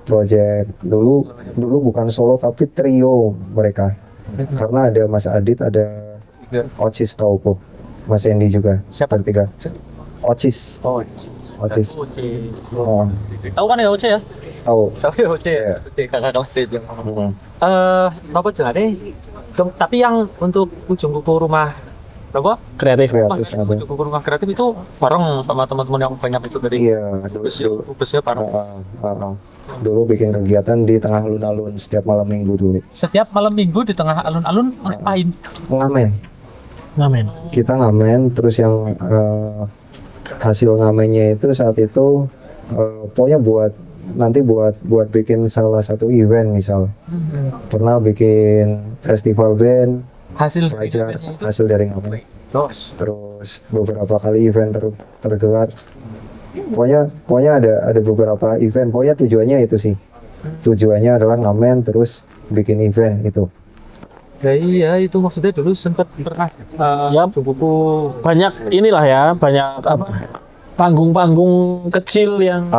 proyek dulu bukan solo tapi trio mereka. Karena ada Mas Adit, ada Ocis tahu kok. Mas Hendy juga. Siapa? Bertiga. Ocis. Ocis. Tahu kan ya Oce ya? Tahu. Tahu ya Oce ya? Oce kakak kelas dia. Apa jalannya? Tapi yang untuk Ujung Kuku Rumah apa? Kreatif. Ujung Kuku Rumah Kreatif itu bareng sama teman-teman yang banyak itu dari Iya, Ubesnya bareng. Dulu bikin kegiatan di tengah alun-alun setiap malam minggu dulu. Setiap malam minggu di tengah alun-alun ngapain? Ngamen. Kita ngamen, terus yang hasil ngamennya itu saat itu pokoknya buat bikin salah satu event misal. Pernah bikin festival band, Hasil dari ngamen. Terus beberapa kali event tergelar. Pokoknya ada beberapa event. Pokoknya tujuannya itu sih. Tujuannya adalah ngamen terus bikin event itu. Ya iya itu maksudnya dulu sempat pernah Ya, buku banyak inilah ya, banyak apa panggung-panggung kecil yang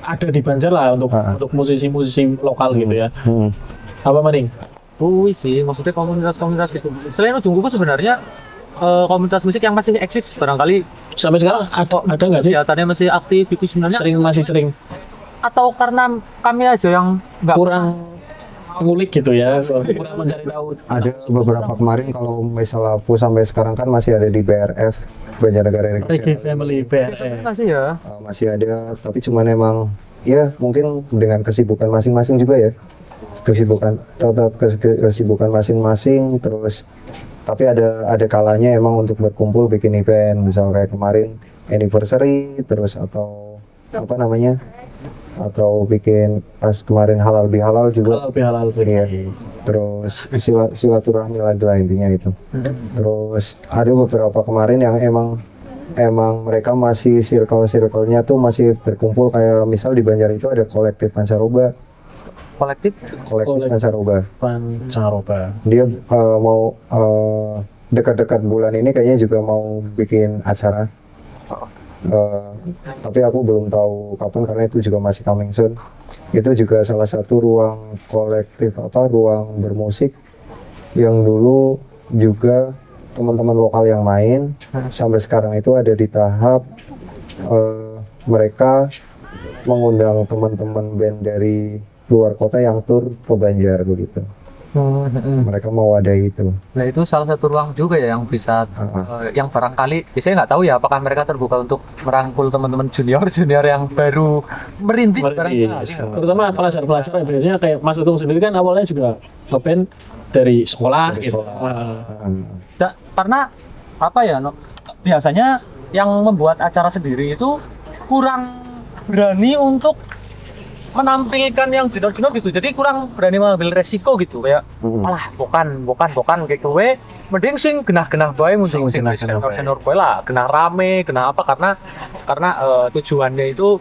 ada di Banjar lah untuk musisi-musisi lokal gitu ya. Apa Maning? sih maksudnya komunitas-komunitas gitu. Selain Ujung Kuku sebenarnya komunitas musik yang masih eksis barangkali Sampai sekarang ada nggak sih? kegiatannya masih aktif gitu sebenarnya. Masih sering Atau karena kami aja yang nggak kurang ngulik gitu ya, kurang mencari tahu. Ada beberapa kemarin kalau misalnya aku sampai sekarang kan masih ada di BRF Banjarnegara Reggae Family BRF. masih ya. Masih ada, tapi cuman emang ya mungkin dengan kesibukan masing-masing juga ya. Kesibukan masing-masing terus tapi ada kalanya emang untuk berkumpul bikin event misalnya kayak kemarin anniversary terus atau apa namanya atau bikin pas kemarin halal bihalal juga iya. Terus silaturahmi lagi lah intinya itu. Terus ada beberapa kemarin yang emang mereka masih circle-nya tuh masih berkumpul kayak misal di Banjar itu ada kolektif Pancaroba. Kolektif Pancaroba. Dia mau dekat-dekat bulan ini kayaknya juga mau bikin acara. Tapi aku belum tahu kapan karena itu juga masih coming soon. Itu juga salah satu ruang kolektif ruang bermusik yang dulu juga teman-teman lokal yang main sampai sekarang itu ada di tahap mereka mengundang teman-teman band dari luar kota yang tur ke Banjar begitu. Mereka mewadahi itu. Nah itu salah satu ruang juga ya yang bisa yang barangkali saya nggak tahu ya apakah mereka terbuka untuk merangkul teman-teman junior yang baru merintis barangkali. Terutama pelajar-pelajar yang biasanya kayak Mas Utung sendiri kan awalnya juga ngeband dari sekolah gitu. Karena apa ya biasanya yang membuat acara sendiri itu kurang berani untuk menampilkan yang junior gitu, jadi kurang berani mengambil resiko gitu, kayak malah bukan kayak gue mending sing genah-genah bae musik senior bae lah, genah rame, genah apa karena tujuannya itu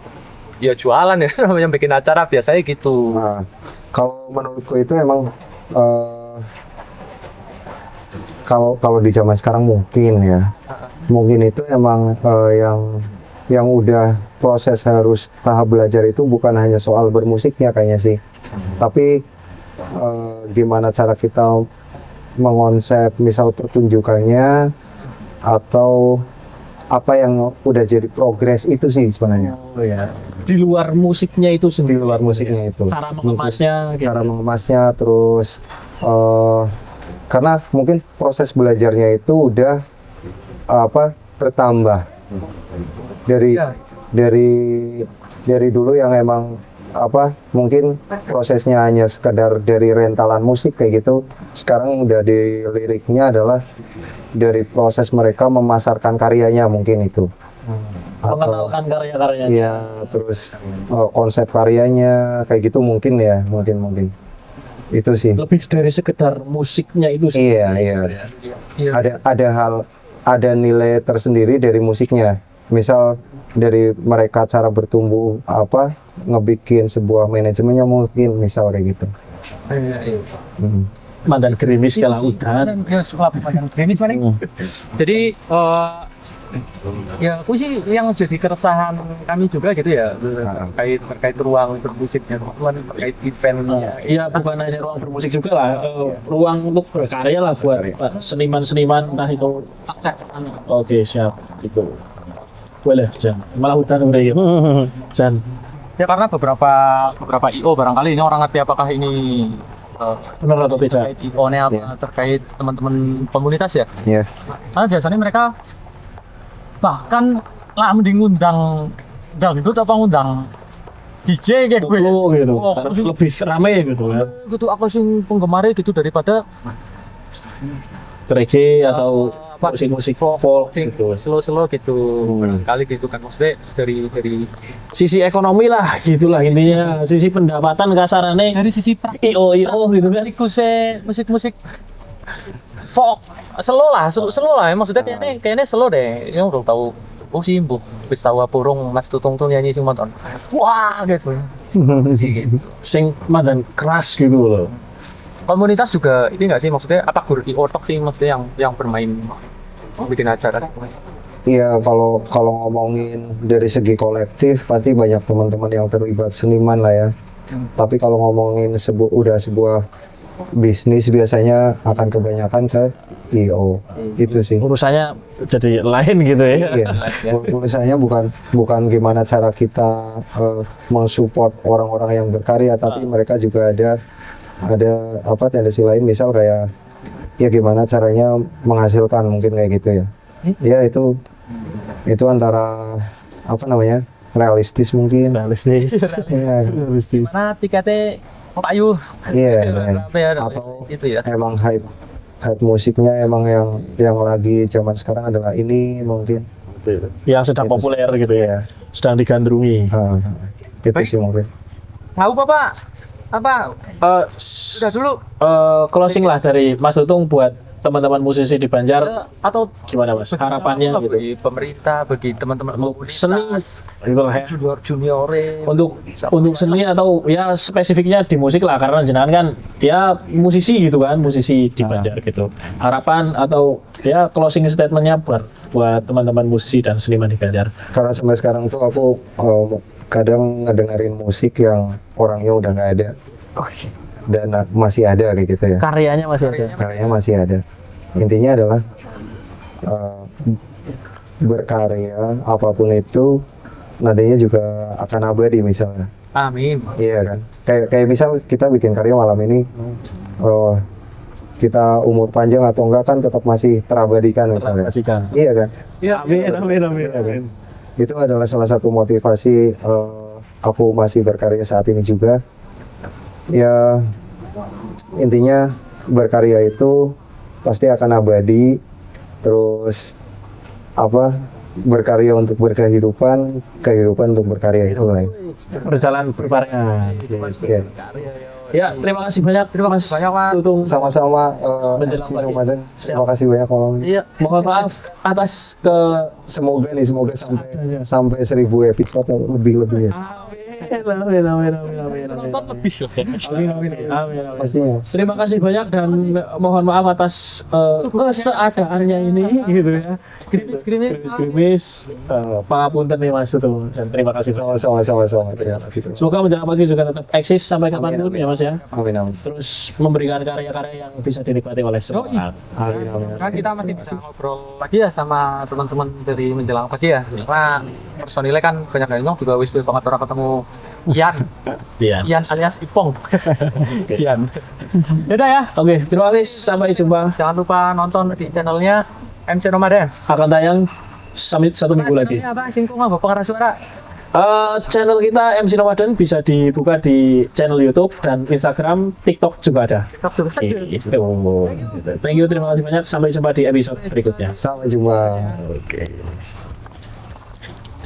ya jualan ya namanya bikin acara biasanya gitu. Nah, kalau menurutku itu emang kalau di zaman sekarang mungkin itu emang yang udah proses harus tahap belajar itu bukan hanya soal bermusiknya kayaknya sih, tapi gimana cara kita mengonsep misal pertunjukannya atau apa yang udah jadi progres itu sih sebenarnya. Oh ya. Di luar musiknya itu sendiri. Di luar musiknya itu. Cara mengemasnya. Cara mengemasnya terus karena mungkin proses belajarnya itu udah bertambah dari dulu yang emang mungkin prosesnya hanya sekadar dari rentalan musik kayak gitu, sekarang udah di liriknya adalah dari proses mereka memasarkan karyanya mungkin itu. Mengenalkan karya-karyanya. Iya, terus konsep karyanya kayak gitu mungkin itu sih. Lebih dari sekedar musiknya itu sih. Iya. Ada nilai tersendiri dari musiknya. Misal dari mereka cara bertumbuh ngebikin sebuah manajemennya mungkin misal kayak gitu. Mantan gerimis kalau hutan. Ya suka mantan gerimis paling. Jadi ya aku sih yang jadi keresahan kami juga gitu ya terkait ruang bermusiknya teman-teman, terkait eventnya. Iya, bukan hanya ruang bermusik juga lah, ruang untuk berkarya lah buat seniman-seniman entah itu. Oke, siap gitu. Boleh, Jan. Malah hutan udah gitu. Jan. Ya karena beberapa IO barangkali ini orang ngerti apakah ini benar atau tidak. Terkait IO-nya terkait teman-teman komunitas ya. Iya. Karena biasanya mereka bahkan lah mending ngundang dangdut apa ngundang DJ kayak gue gitu. Lebih rame gitu kan. Gitu aku sing penggemarnya gitu daripada reggae atau musik-musik folk gitu. Slow gitu. Kali gitu kan maksudnya dari sisi ekonomi lah gitulah intinya, sisi pendapatan kasarannya dari sisi IO gitu kan. Musik folk slow lah maksudnya kayaknya slow deh. Yang udah tahu sih wis tahu burung Mas Tutung tuh nyanyi cuma nonton. Wah gitu. Sing mandan keras gitu loh. Komunitas juga ini nggak sih maksudnya apa guru IO tok sih maksudnya yang bermain bikin acara. Iya, kalau ngomongin dari segi kolektif pasti banyak teman-teman yang terlibat seniman lah ya. Tapi kalau ngomongin sebuah bisnis biasanya akan kebanyakan ke IO. Itu sih. Urusannya jadi lain gitu ya. Iya. Urusannya bukan gimana cara kita mensupport orang-orang yang berkarya, tapi mereka juga ada tendensi lain, misal kayak ya gimana caranya menghasilkan mungkin kayak gitu ya. Ya itu antara realistis mungkin. Realistis. Iya. Realistis. Mana tiketnya payu? Iya. Atau itu ya. Emang hype musiknya emang yang lagi zaman sekarang adalah ini mungkin. Yang sedang populer gitu ya. Sedang digandrungi. Itu sih mungkin. Tahu Bapak? Sudah dulu Closing lah dari Mas Tutung buat teman-teman musisi di Banjar atau gimana Mas? Harapannya gitu. Bagi pemerintah, bagi teman-teman Seni itulah ya. Junior untuk seni atau ya spesifiknya di musik lah, karena jenengan kan ya musisi gitu kan, musisi di Banjar gitu. Harapan atau ya closing statementnya buat teman-teman musisi dan seniman di Banjar. Karena sampai sekarang tuh aku kadang ngedengerin musik yang orangnya udah nggak ada. Dan masih ada kayak gitu ya. Karyanya masih ada. Karyanya masih ada. Intinya adalah eh, berkarya apapun itu nantinya juga akan abadi misalnya. Amin. Iya kan. Kayak misal kita bikin karya malam ini, kita umur panjang atau enggak kan tetap masih terabadikan misalnya. Terabadikan. Iya kan. Iya. Amin. Iya kan? Itu adalah salah satu motivasi aku masih berkarya saat ini juga. Ya intinya berkarya itu pasti akan abadi. Terus berkarya untuk berkehidupan, kehidupan untuk berkarya itu lah. Berjalan berbarengan. Iya. Ya, terima kasih banyak. Terima kasih Banyak, Mas. Tutung. Sama-sama Menjelang MC pagi. Ramadan. Terima kasih banyak Om. Iya, mohon maaf atas Semoga sampai 1000 episode atau lebih ya. Amin. Nonton lebih loh. Amin. Pastinya. Terima kasih banyak dan mohon maaf atas keseadaannya ini gitu ya. Gerimis. Pangapunten nih Mas Tutung. Dan terima kasih. Sama-sama. Terima kasih. Semoga menjelang pagi juga tetap eksis sampai kapanpun Amin. ya Mas ya. Amin. Terus memberikan karya-karya yang bisa dinikmati oleh semua. Amin. Kan kita masih bisa ngobrol lagi ya sama teman-teman dari menjelang pagi ya. Karena personilnya kan banyak yang juga wis banget orang ketemu Ian alias Ipong. Ian. Yaudah ya. Oke, terima kasih. Sampai jumpa. Jangan lupa nonton di channelnya MC Ramadan. Akan tayang summit 1 minggu lagi. Channelnya apa? Singkong apa? Pengarah suara. Channel kita MC Nomaden bisa dibuka di channel YouTube dan Instagram, TikTok juga ada. TikTok juga saja. Thank you, terima kasih banyak. Sampai jumpa di episode berikutnya. Sampai jumpa. Oke.